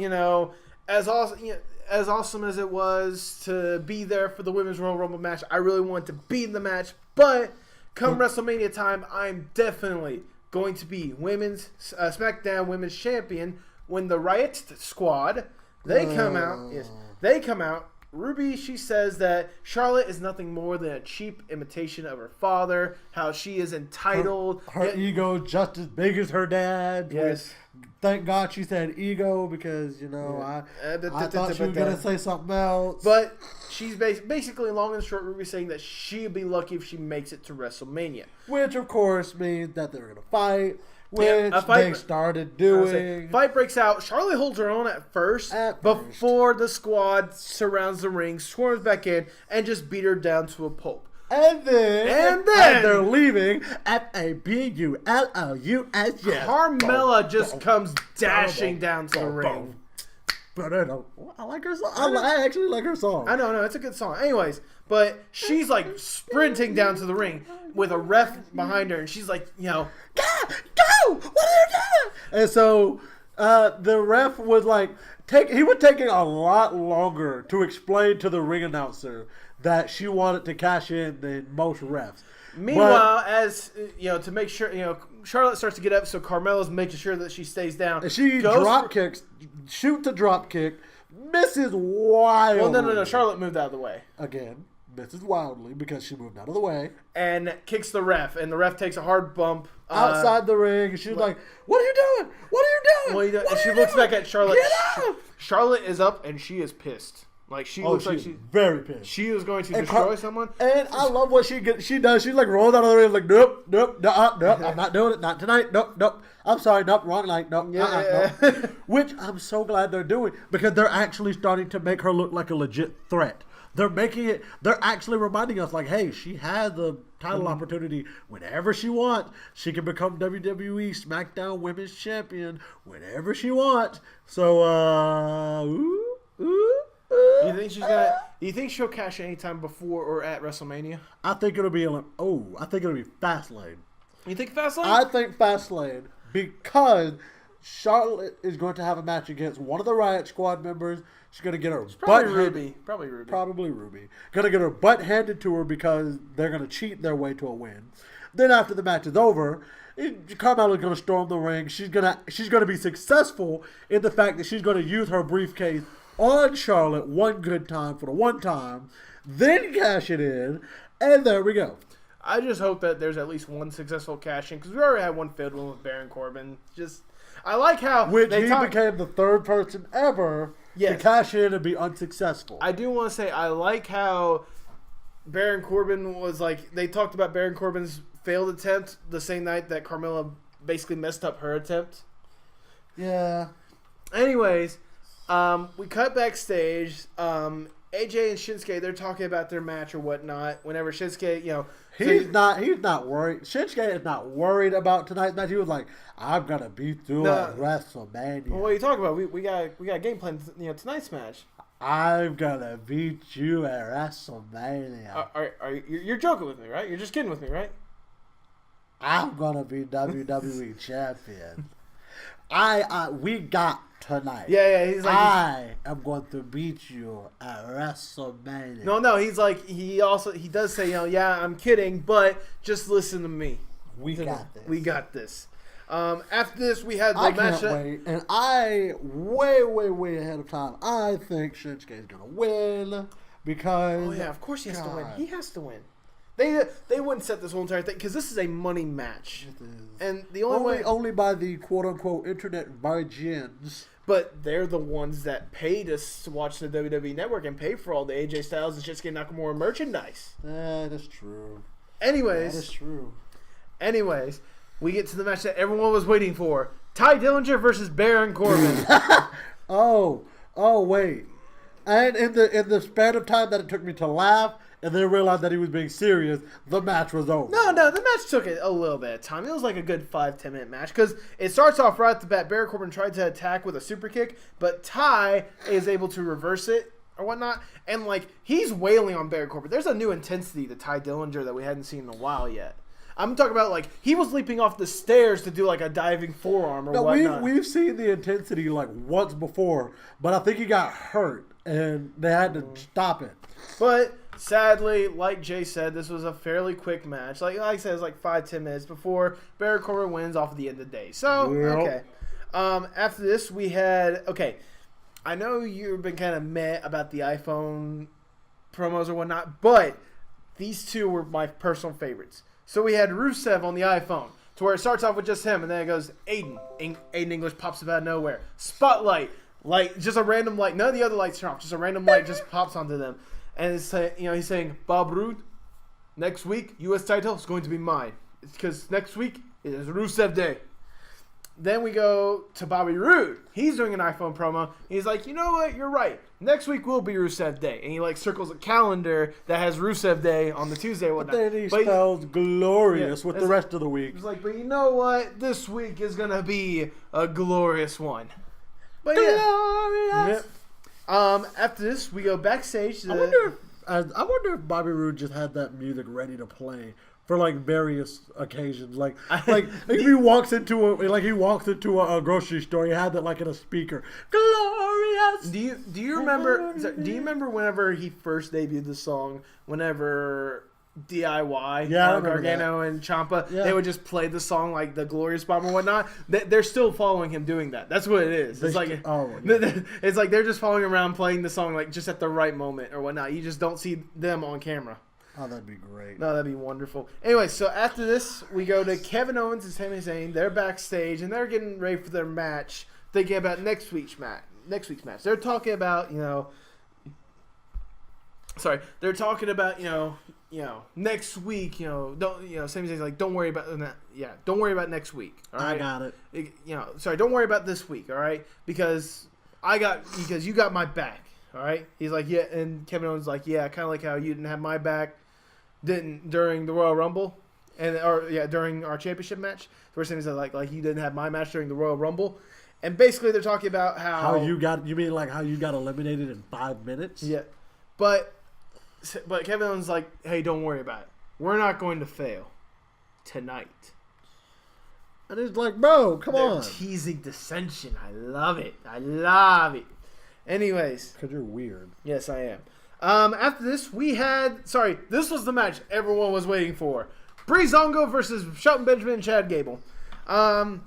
as awesome as it was to be there for the Women's Royal Rumble match. I really wanted to be in the match, but come WrestleMania time, I'm definitely going to be women's SmackDown Women's Champion when the Riot Squad they come out. Yes, they come out. Ruby, she says that Charlotte is nothing more than a cheap imitation of her father. How she is entitled. Her ego just as big as her dad. Yes. Thank God she said ego because I thought she was gonna say something else. But she's basically, long and short, Ruby saying that she'd be lucky if she makes it to WrestleMania, which of course means that they're gonna fight. which they started doing. Fight breaks out. Charlotte holds her own at first before the squad surrounds the ring, swarms back in, and just beat her down to a pulp. And then they're leaving. F-A-B-U-L-O-U-S. Carmella just comes dashing down to the ring. I like her song. I actually like her song. I know, it's a good song. Anyways, but she's like sprinting down to the ring with a ref behind her, and she's like, go! What are you doing? And so the ref was like, he was taking a lot longer to explain to the ring announcer that she wanted to cash in than most refs. Meanwhile, as to make sure, Charlotte starts to get up, so Carmella's making sure that she stays down. And she shoots a drop kick, misses wildly. Well, no. Charlotte moved out of the way. Again, misses wildly because she moved out of the way. And kicks the ref, and the ref takes a hard bump. Outside the ring, and she's like, what are you doing? What are you doing? And she looks back at Charlotte. Get up! Charlotte is up, and she is pissed. Like she looks like she's very pissed. She is going to destroy someone. And I love what she does. She like rolls out of the ring like, nope, I'm not doing it. Not tonight. Nope. I'm sorry. Nope. Wrong night. Nope. Nope. Which I'm so glad they're doing because they're actually starting to make her look like a legit threat. They're actually reminding us like, hey, she has the title opportunity whenever she wants. She can become WWE SmackDown Women's Champion whenever she wants. So, Do you think she'll cash anytime before or at WrestleMania? I think it'll be Fastlane. You think Fastlane? I think Fastlane because Charlotte is going to have a match against one of the Riot Squad members. She's going to get her Probably Ruby. Going to get her butt handed to her because they're going to cheat their way to a win. Then after the match is over, Carmella's going to storm the ring. She's going to be successful in the fact that she's going to use her briefcase on Charlotte one good time for the one time, then cash it in, and there we go. I just hope that there's at least one successful cash in because we already had one failed one with Baron Corbin. I like how he became the third person ever to cash in and be unsuccessful. I do want to say I like how Baron Corbin was like they talked about Baron Corbin's failed attempt the same night that Carmella basically messed up her attempt. Yeah. Anyways. We cut backstage. AJ and Shinsuke, they're talking about their match or whatnot. Whenever Shinsuke, he's not worried. Shinsuke is not worried about tonight's match. He was like, "I'm gonna beat you at WrestleMania." Well, what are you talking about? We got a game plan. Tonight's match. I'm gonna beat you at WrestleMania. You're joking with me, right? You're just kidding with me, right? I'm gonna be WWE champion. We got tonight. Yeah. He's like, I am going to beat you at WrestleMania. No. He's like, he does say, I'm kidding, but just listen to me. We got this. After this, we had the match. I can't wait, and I way ahead of time. I think Shinsuke is gonna win because. Oh yeah, of course he has to win. He has to win. They wouldn't set this whole entire thing because this is a money match, and the only by the quote unquote internet virgins. But they're the ones that paid us to watch the WWE Network and pay for all the AJ Styles and Shinsuke Nakamura merchandise. That is true. Anyways, that is true. Anyways, we get to the match that everyone was waiting for: Ty Dillinger versus Baron Corbin. Oh, wait. And in the span of time that it took me to laugh and then realize that he was being serious, the match was over. No, the match took a little bit of time. It was like a good 5-10 minute match because it starts off right at the bat. Baron Corbin tried to attack with a super kick, but Ty is able to reverse it or whatnot, and like he's wailing on Baron Corbin. There's a new intensity to Ty Dillinger that we hadn't seen in a while yet. I'm talking about like he was leaping off the stairs to do like a diving forearm or whatnot. We've seen the intensity like once before, but I think he got hurt and they had to stop it. But sadly, like Jay said, this was a fairly quick match. Like I said, it was like 5-10 minutes before Baron Corbin wins off at the end of the day. So okay. After this, we had I know you've been kind of meh about the iPhone promos or whatnot, but these two were my personal favorites. So we had Rusev on the iPhone, to where it starts off with just him, and then it goes Aiden. Aiden English pops up out of nowhere. Spotlight, light, just a random light. None of the other lights turn off. Just a random light just pops onto them, and it's he's saying, Bob Roode, next week U.S. title is going to be mine. It's because next week is Rusev Day. Then we go to Bobby Roode. He's doing an iPhone promo. He's like, you know what? You're right. Next week will be Rusev Day. And he like circles a calendar that has Rusev Day on the Tuesday and whatnot. But then he spells glorious with the rest of the week. He's like, but you know what? This week is going to be a glorious one. But glorious! Yeah. After this, we go backstage. I wonder if Bobby Roode just had that music ready to play for like various occasions, like he walks into a grocery store. He had that like in a speaker. Glorious. Do you remember? Do you remember whenever he first debuted the song? Whenever DIY, Gargano and Ciampa, they would just play the song like the Glorious Bomb or whatnot. They're still following him doing that. That's what it is. It's it's like they're just following around playing the song like just at the right moment or whatnot. You just don't see them on camera. Oh, that'd be great. No, that'd be wonderful. Anyway, so after this, we go to Kevin Owens and Sami Zayn. They're backstage, and they're getting ready for their match, thinking about next week's match. They're talking about, they're talking about, next week, Sami Zayn's like, don't worry about that. Yeah, don't worry about next week. All right? I got it. Don't worry about this week, all right? Because you got my back, all right? He's like, yeah, and Kevin Owens is like, yeah, kind of like how you didn't have my back during the Royal Rumble, during our championship match. The first thing is like you didn't have my match during the Royal Rumble, and basically they're talking about how you got eliminated in 5 minutes. Yeah, but Kevin Owens is like, hey, don't worry about it. We're not going to fail tonight. And it's like, bro, come on. Teasing dissension. I love it. Anyways, because you're weird. Yes, I am. After this, this was the match everyone was waiting for. Breezango versus Shelton Benjamin and Chad Gable. No.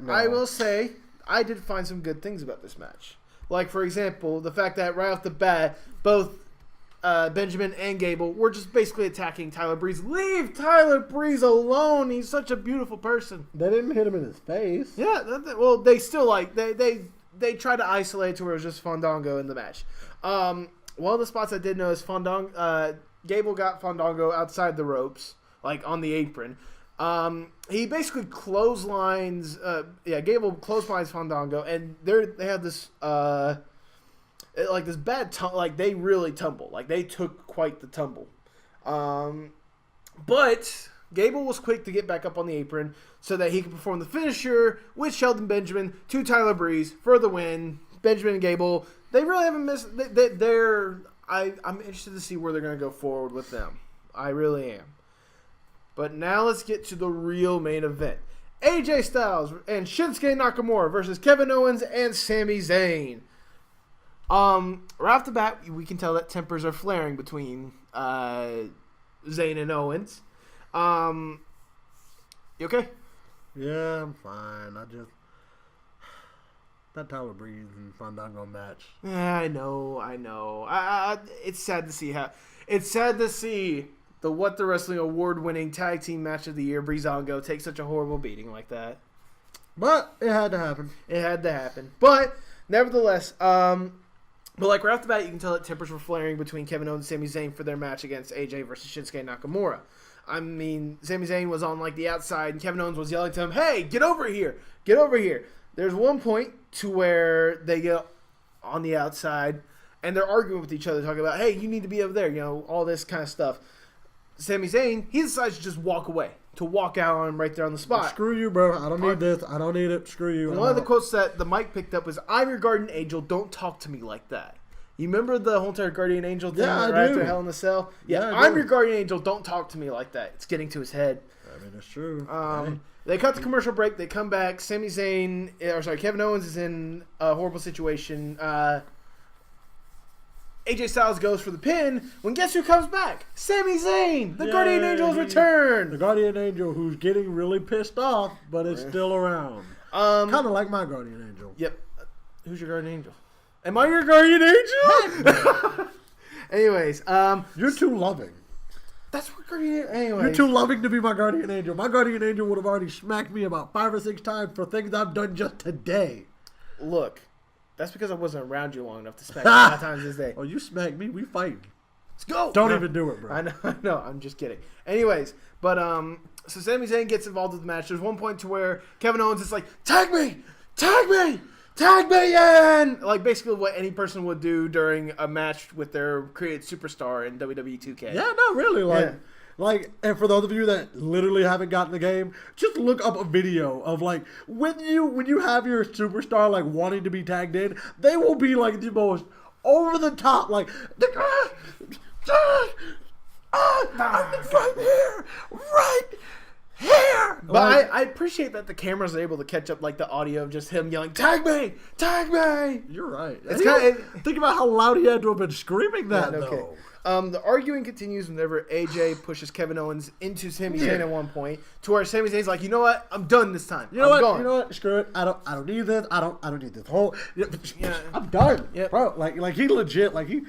I will say, I did find some good things about this match. Like, for example, the fact that right off the bat, both Benjamin and Gable were just basically attacking Tyler Breeze. Leave Tyler Breeze alone. He's such a beautiful person. They didn't hit him in his face. Yeah, well, they still they tried to isolate to where it was just Fandango in the match. One of the spots I did notice, Gable got Fandango outside the ropes, like on the apron. He basically clotheslines. Gable clotheslines Fandango, and they have this this bad like they really tumble. Like they took quite the tumble. But Gable was quick to get back up on the apron so that he could perform the finisher with Shelton Benjamin to Tyler Breeze for the win. Benjamin and Gable, they really haven't missed. I'm interested to see where they're going to go forward with them. I really am. But now let's get to the real main event. AJ Styles and Shinsuke Nakamura versus Kevin Owens and Sami Zayn. Right off the bat, we can tell that tempers are flaring between Zayn and Owens. You okay? Yeah, I'm fine. That Tyler Breeze and Fandango match. Yeah, I know. It's sad to see the What the Wrestling award-winning tag team match of the year, Breezango, take such a horrible beating like that. But it had to happen. But nevertheless, right off the bat, you can tell that tempers were flaring between Kevin Owens and Sami Zayn for their match against AJ versus Shinsuke Nakamura. I mean, Sami Zayn was on like the outside, and Kevin Owens was yelling to him, "Hey, get over here! Get over here!" There's one point to where they get on the outside, and they're arguing with each other, talking about, "Hey, you need to be over there," all this kind of stuff. Sami Zayn, he decides to just walk away, to walk out on him right there on the spot. Well, screw you, bro. I don't need this. I don't need it. Screw you. One of the quotes that the mic picked up was, "I'm your guardian angel. Don't talk to me like that." You remember the whole entire guardian angel thing right after Hell in the Cell? Yeah, I'm your guardian angel. Don't talk to me like that. It's getting to his head. I mean, it's true. They cut the commercial break. They come back. Kevin Owens is in a horrible situation. AJ Styles goes for the pin when guess who comes back? Sami Zayn! The Guardian Angel has returned! The Guardian Angel who's getting really pissed off, but is still around. Kind of like my Guardian Angel. Yep. Who's your Guardian Angel? Am I your Guardian Angel? Anyways. You're too loving. That's what Guardian Angel... Anyways. You're too loving to be my Guardian Angel. My Guardian Angel would have already smacked me about 5 or 6 times for things I've done just today. Look. That's because I wasn't around you long enough to smack you 5 times this day. Oh, you smacked me. We fight. Let's go. Don't even do it, bro. I know. I'm just kidding. Anyways, but so Sami Zayn gets involved with the match. There's one point to where Kevin Owens is like, tag me in! Like basically what any person would do during a match with their created superstar in WWE 2K. Yeah, no, really. Like, and for those of you that literally haven't gotten the game, just look up a video of like when you have your superstar like wanting to be tagged in, they will be like the most over the top, like right here. But like, I appreciate that the cameras are able to catch up like the audio of just him yelling, "Tag me! Tag me!" You're right. It's kind of think about how loud he had to have been screaming that though. The arguing continues whenever AJ pushes Kevin Owens into Sami Zayn at one point, to where Sami Zayn's like, you know what, I'm done this time. You know what? Screw it. I don't need this. I don't need this whole. I'm done, bro. Like he legit, like he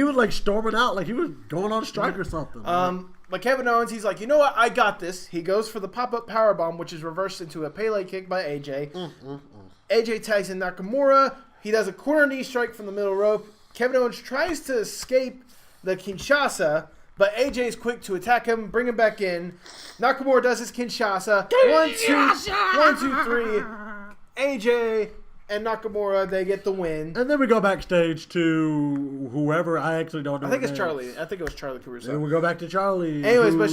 was like storming out, like he was going on strike or something. But Kevin Owens, he's like, you know what, I got this. He goes for the pop-up powerbomb, which is reversed into a Pele kick by AJ. AJ tags in Nakamura. He does a corner knee strike from the middle rope. Kevin Owens tries to escape the Kinshasa, but AJ is quick to attack him, bring him back in. Nakamura does his Kinshasa. 1, 2, 3. AJ and Nakamura, they get the win. And then we go backstage to whoever. I actually don't know. I think it's Charlie. I think it was Charlie Caruso. And we go back to Charlie. Anyways, but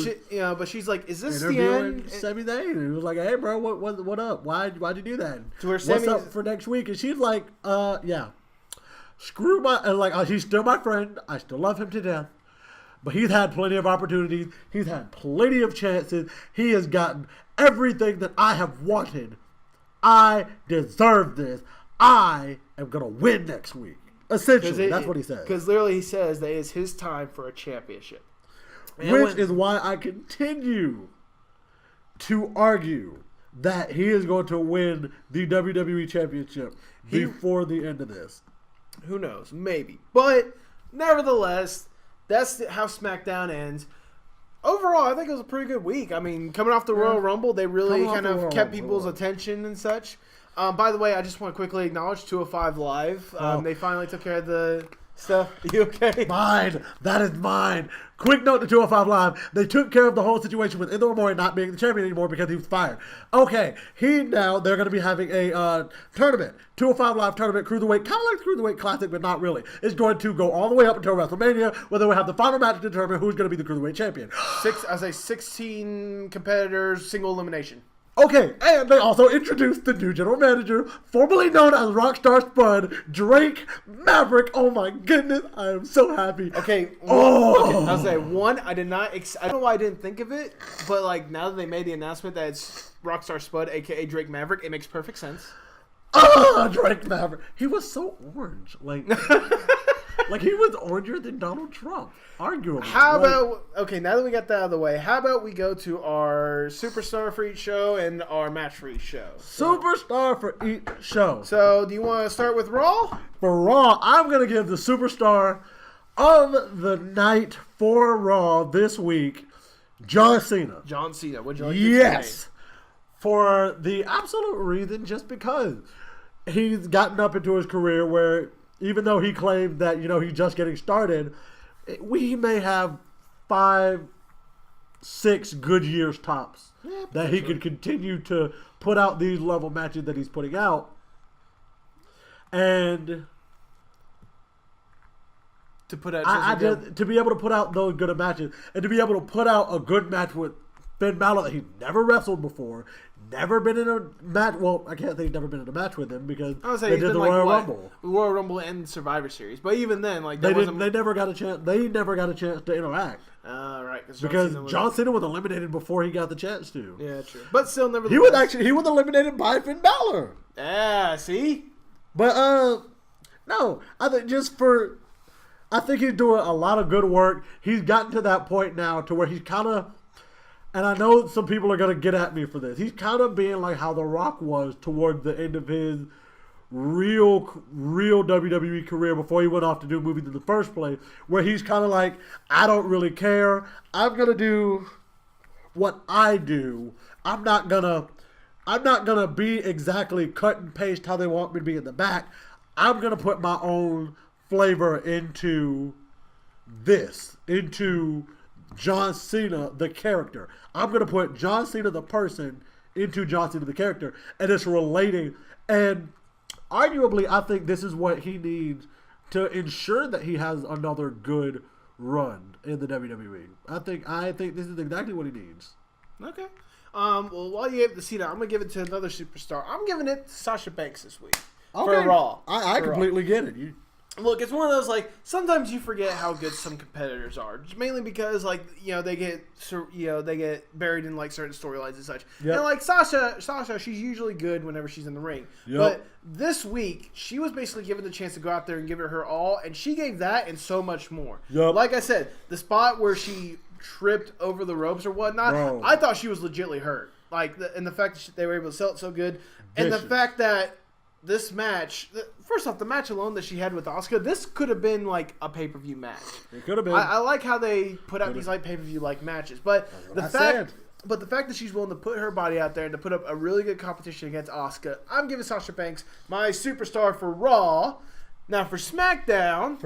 she's like, "Is this the end?" Sami Zayn. And he was like, "Hey, bro, what up? Why'd you do that? What's up for next week?" And she's like, yeah. Screw my he's still my friend. I still love him to death. But he's had plenty of opportunities. He's had plenty of chances. He has gotten everything that I have wanted. I deserve this. I am gonna win next week. Essentially, that's what he says. Because literally he says that it's his time for a championship. Which is why I continue to argue that he is going to win the WWE Championship before the end of this. Who knows? Maybe. But, nevertheless, that's how SmackDown ends. Overall, I think it was a pretty good week. I mean, coming off the Royal Rumble, they really kind of kept people's attention and such. By the way, I just want to quickly acknowledge 205 Live. They finally took care of the stuff. You okay? Mine. That is mine. Quick note to 205 Live. They took care of the whole situation with Enzo Amore not being the champion anymore because he was fired. Okay. They're going to be having a tournament. 205 Live tournament, Cruiserweight. Kind of like Cruiserweight Classic, but not really. It's going to go all the way up until WrestleMania, where they will have the final match to determine who's going to be the Cruiserweight champion. 16 competitors, single elimination. Okay, and they also introduced the new general manager, formerly known as Rockstar Spud, Drake Maverick. Oh my goodness, I am so happy. Okay, I'll say one. I did not. I don't know why I didn't think of it, but like now that they made the announcement that it's Rockstar Spud, aka Drake Maverick, it makes perfect sense. Drake Maverick. He was so orange, like he was oranger than Donald Trump, arguably. How about now that we got that out of the way, how about we go to our Superstar for each show and our Match for each show? Superstar for each show. So, do you want to start with Raw? For Raw, I'm going to give the Superstar of the night for Raw this week, John Cena. John Cena. Would you like to say? For the absolute reason, just because he's gotten up into his career where, even though he claimed that, he's just getting started, we may have 5, 6 good years tops that he could continue to put out these level matches that he's putting out. And to put out to be able to put out those good matches, and to be able to put out a good match with Finn Balor that he's never wrestled before, never been in a match. Well, I can't say he's never been in a match with him because they did the Royal Rumble and Survivor Series. But even then, they never got a chance. They never got a chance to interact. Right, because John Cena was eliminated before he got the chance to. Yeah, true. But still, never. He was eliminated by Finn Balor. Yeah, see. But no, I think he's doing a lot of good work. He's gotten to that point now to where he's kind of. And I know some people are going to get at me for this. He's kind of being like how The Rock was towards the end of his real WWE career before he went off to do movies in the first place, where he's kind of like, I don't really care. I'm going to do what I do. I'm not going to be exactly cut and paste how they want me to be in the back. I'm going to put my own flavor into this into John Cena, the character. I'm going to put John Cena, the person, into John Cena, the character, and it's relating. And arguably, I think this is what he needs to ensure that he has another good run in the WWE. I think this is exactly what he needs. Okay. Well, while you gave the Cena, I'm going to give it to another superstar. I'm giving it to Sasha Banks this week. Okay. For Raw. I completely get it. Look, it's one of those, like, sometimes you forget how good some competitors are. Just mainly because, like, they get buried in, like, certain storylines and such. Yep. And, like, Sasha, she's usually good whenever she's in the ring. Yep. But this week, she was basically given the chance to go out there and give it her all, and she gave that and so much more. Yep. Like I said, the spot where she tripped over the ropes or whatnot, bro, I thought she was legitimately hurt. Like, and the fact that they were able to sell it so good, and the fact that this match, first off, the match alone that she had with Asuka, this could have been like a pay-per-view match. It could have been. I like how they put out these like pay-per-view like matches, but the fact that she's willing to put her body out there and to put up a really good competition against Asuka, I'm giving Sasha Banks my superstar for Raw. Now for SmackDown.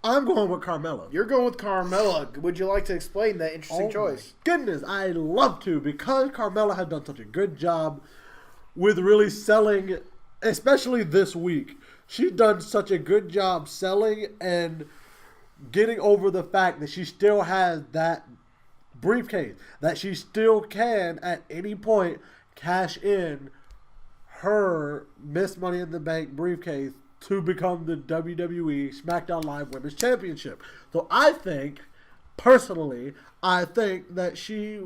I'm going with Carmella. You're going with Carmella. Would you like to explain that interesting choice? Goodness, I'd love to, because Carmella has done such a good job with really selling, especially this week. She's done such a good job selling and getting over the fact that she still has that briefcase, that she still can at any point cash in her Miss Money in the Bank briefcase to become the WWE SmackDown Live Women's Championship. So I think that she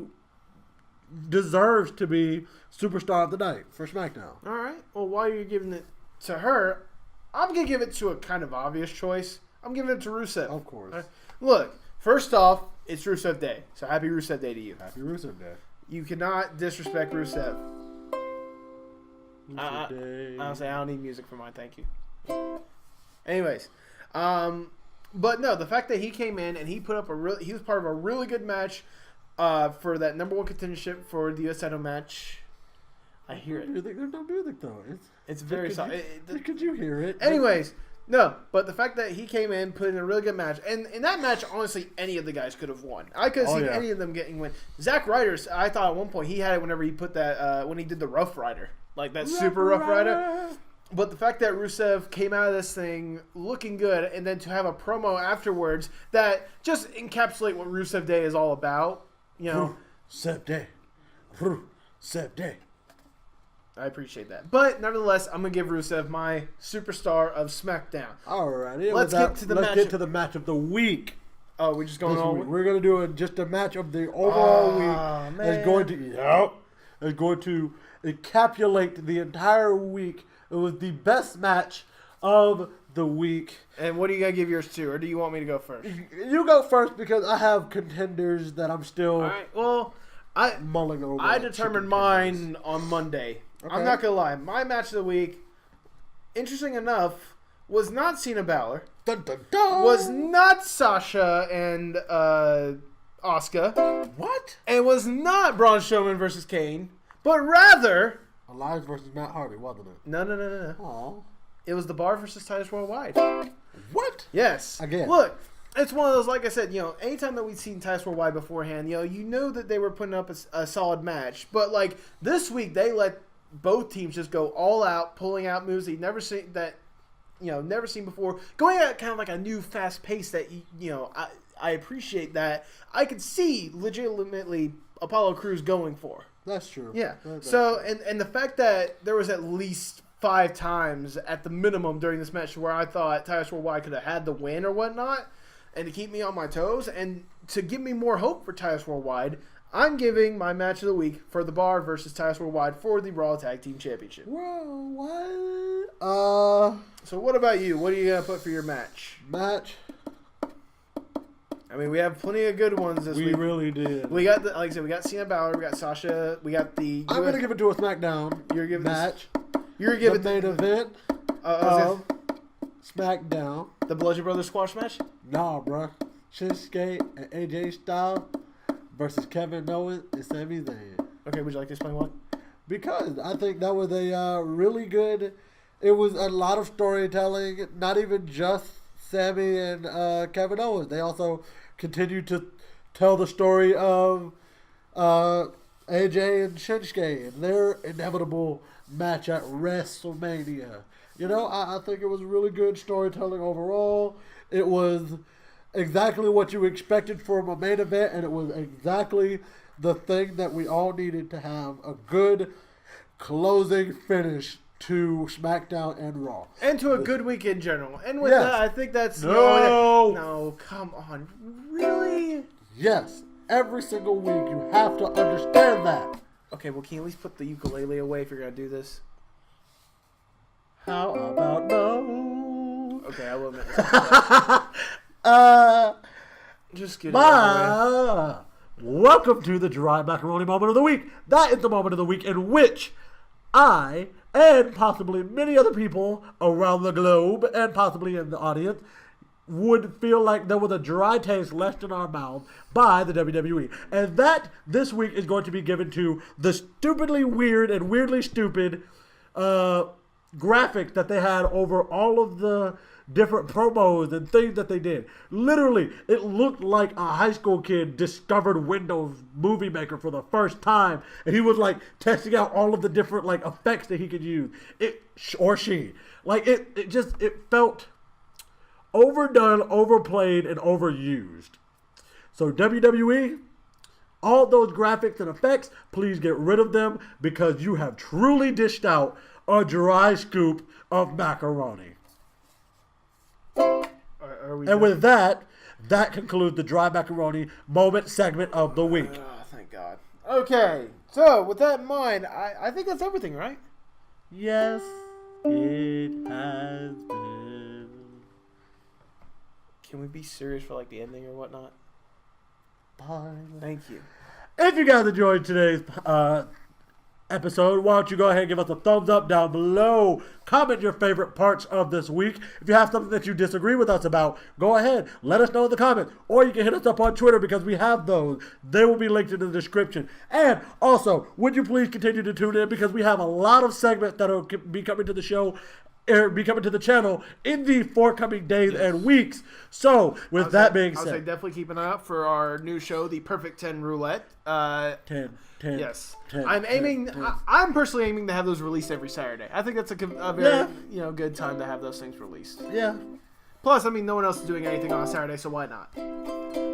deserves to be Superstar of the Night for SmackDown. All right. Well, while you're giving it to her, I'm going to give it to a kind of obvious choice. I'm giving it to Rusev. Of course. Look, first off, it's Rusev Day. So happy Rusev Day to you. Happy Rusev Day. You cannot disrespect Rusev. Day. Honestly, I don't need music for mine. Thank you. Anyways, but no, the fact that he came in and he put up he was part of a really good match for that number one contendership for the US title match. I hear it. There's no music though. It's very soft. Could you hear it? Anyways, no, but the fact that he came in, put in a really good match, and in that match, honestly, any of the guys could have won. I could have seen any of them getting win. Zack Ryder, I thought at one point he had it whenever he put that when he did the Rough Rider, like that super Rough Rider. But the fact that Rusev came out of this thing looking good, and then to have a promo afterwards that just encapsulate what Rusev Day is all about, Rusev Day. I appreciate that. But nevertheless, I'm going to give Rusev my superstar of SmackDown. Alrighty. Let's get to the match of the week. Oh, we're just going on? We're going to do just a match of the overall week. Man. It's going to encapsulate the entire week. It was the best match of the week. And what do you got to give yours to? Or do you want me to go first? You go first, because I have contenders that I'm still mulling over. I determined mine on Monday. Okay. I'm not going to lie. My match of the week, interesting enough, was not Cena Balor. Dun, dun, dun. Was not Sasha and Asuka. What? And was not Braun Strowman versus Kane. But rather... Elias versus Matt Hardy, wasn't it? No. Aww. It was the Bar versus Titus Worldwide. What? Yes. Again. Look, it's one of those, like I said, anytime that we've seen Titus Worldwide beforehand, you know that they were putting up a solid match. But, like, this week, they let both teams just go all out, pulling out moves they've never seen before. Going at kind of like a new fast pace that, I appreciate that. I could see legitimately Apollo Crews going for. That's true. Yeah. So, and the fact that there was at least 5 times at the minimum during this match where I thought Titus Worldwide could have had the win or whatnot, and to keep me on my toes, and to give me more hope for Titus Worldwide, I'm giving my match of the week for the Bar versus Titus Worldwide for the Raw Tag Team Championship. Whoa, what? So what about you? What are you going to put for your match? I mean, we have plenty of good ones this week. We really did. We got like I said, we got Cena Balor, we got Sasha, we got the. I'm gonna give it to a SmackDown. You're giving match. You're giving the main event of SmackDown. The Bludgeon Brothers squash match? Nah, bro. Shinsuke and AJ Styles versus Kevin Owens and Sami Zayn. Okay, would you like to explain why? Because I think that was a really good. It was a lot of storytelling, not even just Sammy and Kevin Owens. They also continue to tell the story of AJ and Shinsuke and their inevitable match at WrestleMania. You know, I think it was really good storytelling overall. It was exactly what you expected from a main event, and it was exactly the thing that we all needed to have a good closing finish to SmackDown and Raw. And to a good week in general. And with Yes. that, I think that's... No, come on. Really? Yes. Every single week, you have to understand that. Okay, well, can you at least put the ukulele away if you're going to do this? How about no? Okay, I will admit. Just get it Bye. Welcome to the Dry Macaroni Moment of the Week. That is the moment of the week in which I, and possibly many other people around the globe, and possibly in the audience, would feel like there was a dry taste left in our mouth by the WWE. And that, this week, is going to be given to the stupidly weird and weirdly stupid graphic that they had over all of the different promos and things that they did. Literally, it looked like a high school kid discovered Windows Movie Maker for the first time, and he was like testing out all of the different like effects that he could use. It or she like it felt overdone, overplayed, and overused. So WWE, all those graphics and effects, please get rid of them because you have truly dished out a dry scoop of macaroni. And with that concludes the Dry Macaroni Moment segment of the week. Oh, thank God. Okay, so with that in mind, I think that's everything, right? Yes, it has been. Can we be serious for like the ending or whatnot? Fine. Thank you. If you guys enjoyed today's episode, why don't you go ahead and give us a thumbs up down below. Comment your favorite parts of this week. If you have something that you disagree with us about, go ahead, let us know in the comments, or you can hit us up on Twitter because we have those. They will be linked in the description. And also, would you please continue to tune in because we have a lot of segments that will be coming to the show, be coming to the channel in the forthcoming days and weeks. So, with that being said, I'll say definitely keep an eye out for our new show, the Perfect 10 Roulette. 10. Yes, 10, I'm aiming. 10. I'm personally aiming to have those released every Saturday. I think that's a very good time to have those things released. Yeah. Plus, I mean, no one else is doing anything on a Saturday, so why not?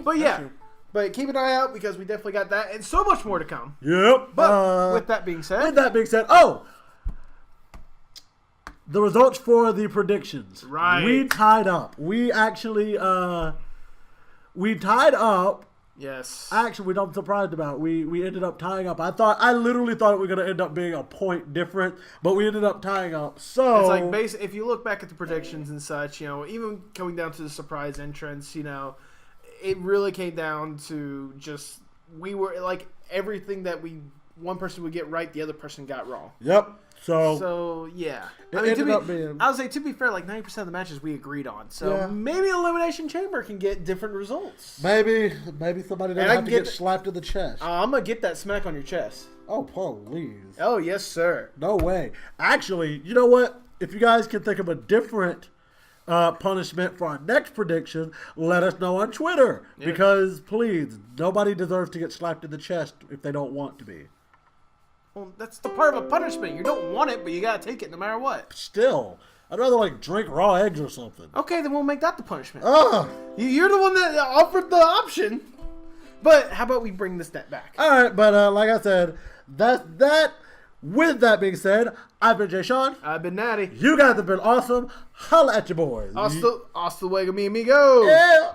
But yeah, but keep an eye out because we definitely got that and so much more to come. Yep. But with that being said, the results for the predictions. Right. We tied up. We actually tied up. Yes. Actually, I'm surprised about. We ended up tying up. I literally thought it was going to end up being a point different, but we ended up tying up. So it's like if you look back at the predictions and such, you know, even coming down to the surprise entrance, you know, it really came down to just we were like everything that one person would get right, the other person got wrong. Yep. So yeah, I would say to be fair, like 90% of the matches we agreed on. So maybe Elimination Chamber can get different results. Maybe somebody doesn't have to get slapped in the chest. I'm gonna get that smack on your chest. Oh, please. Oh yes, sir. No way. Actually, you know what? If you guys can think of a different punishment for our next prediction, let us know on Twitter. Yeah. Because please, nobody deserves to get slapped in the chest if they don't want to be. Well, that's the part of a punishment. You don't want it, but you gotta take it no matter what. Still, I'd rather like drink raw eggs or something. Okay, then we'll make that the punishment. You're the one that offered the option. But how about we bring this net back? All right, but like I said, that. With that being said, I've been Jay Sean. I've been Natty. You guys have been awesome. Holla at your boys. Hasta luego, mi amigo. Yeah.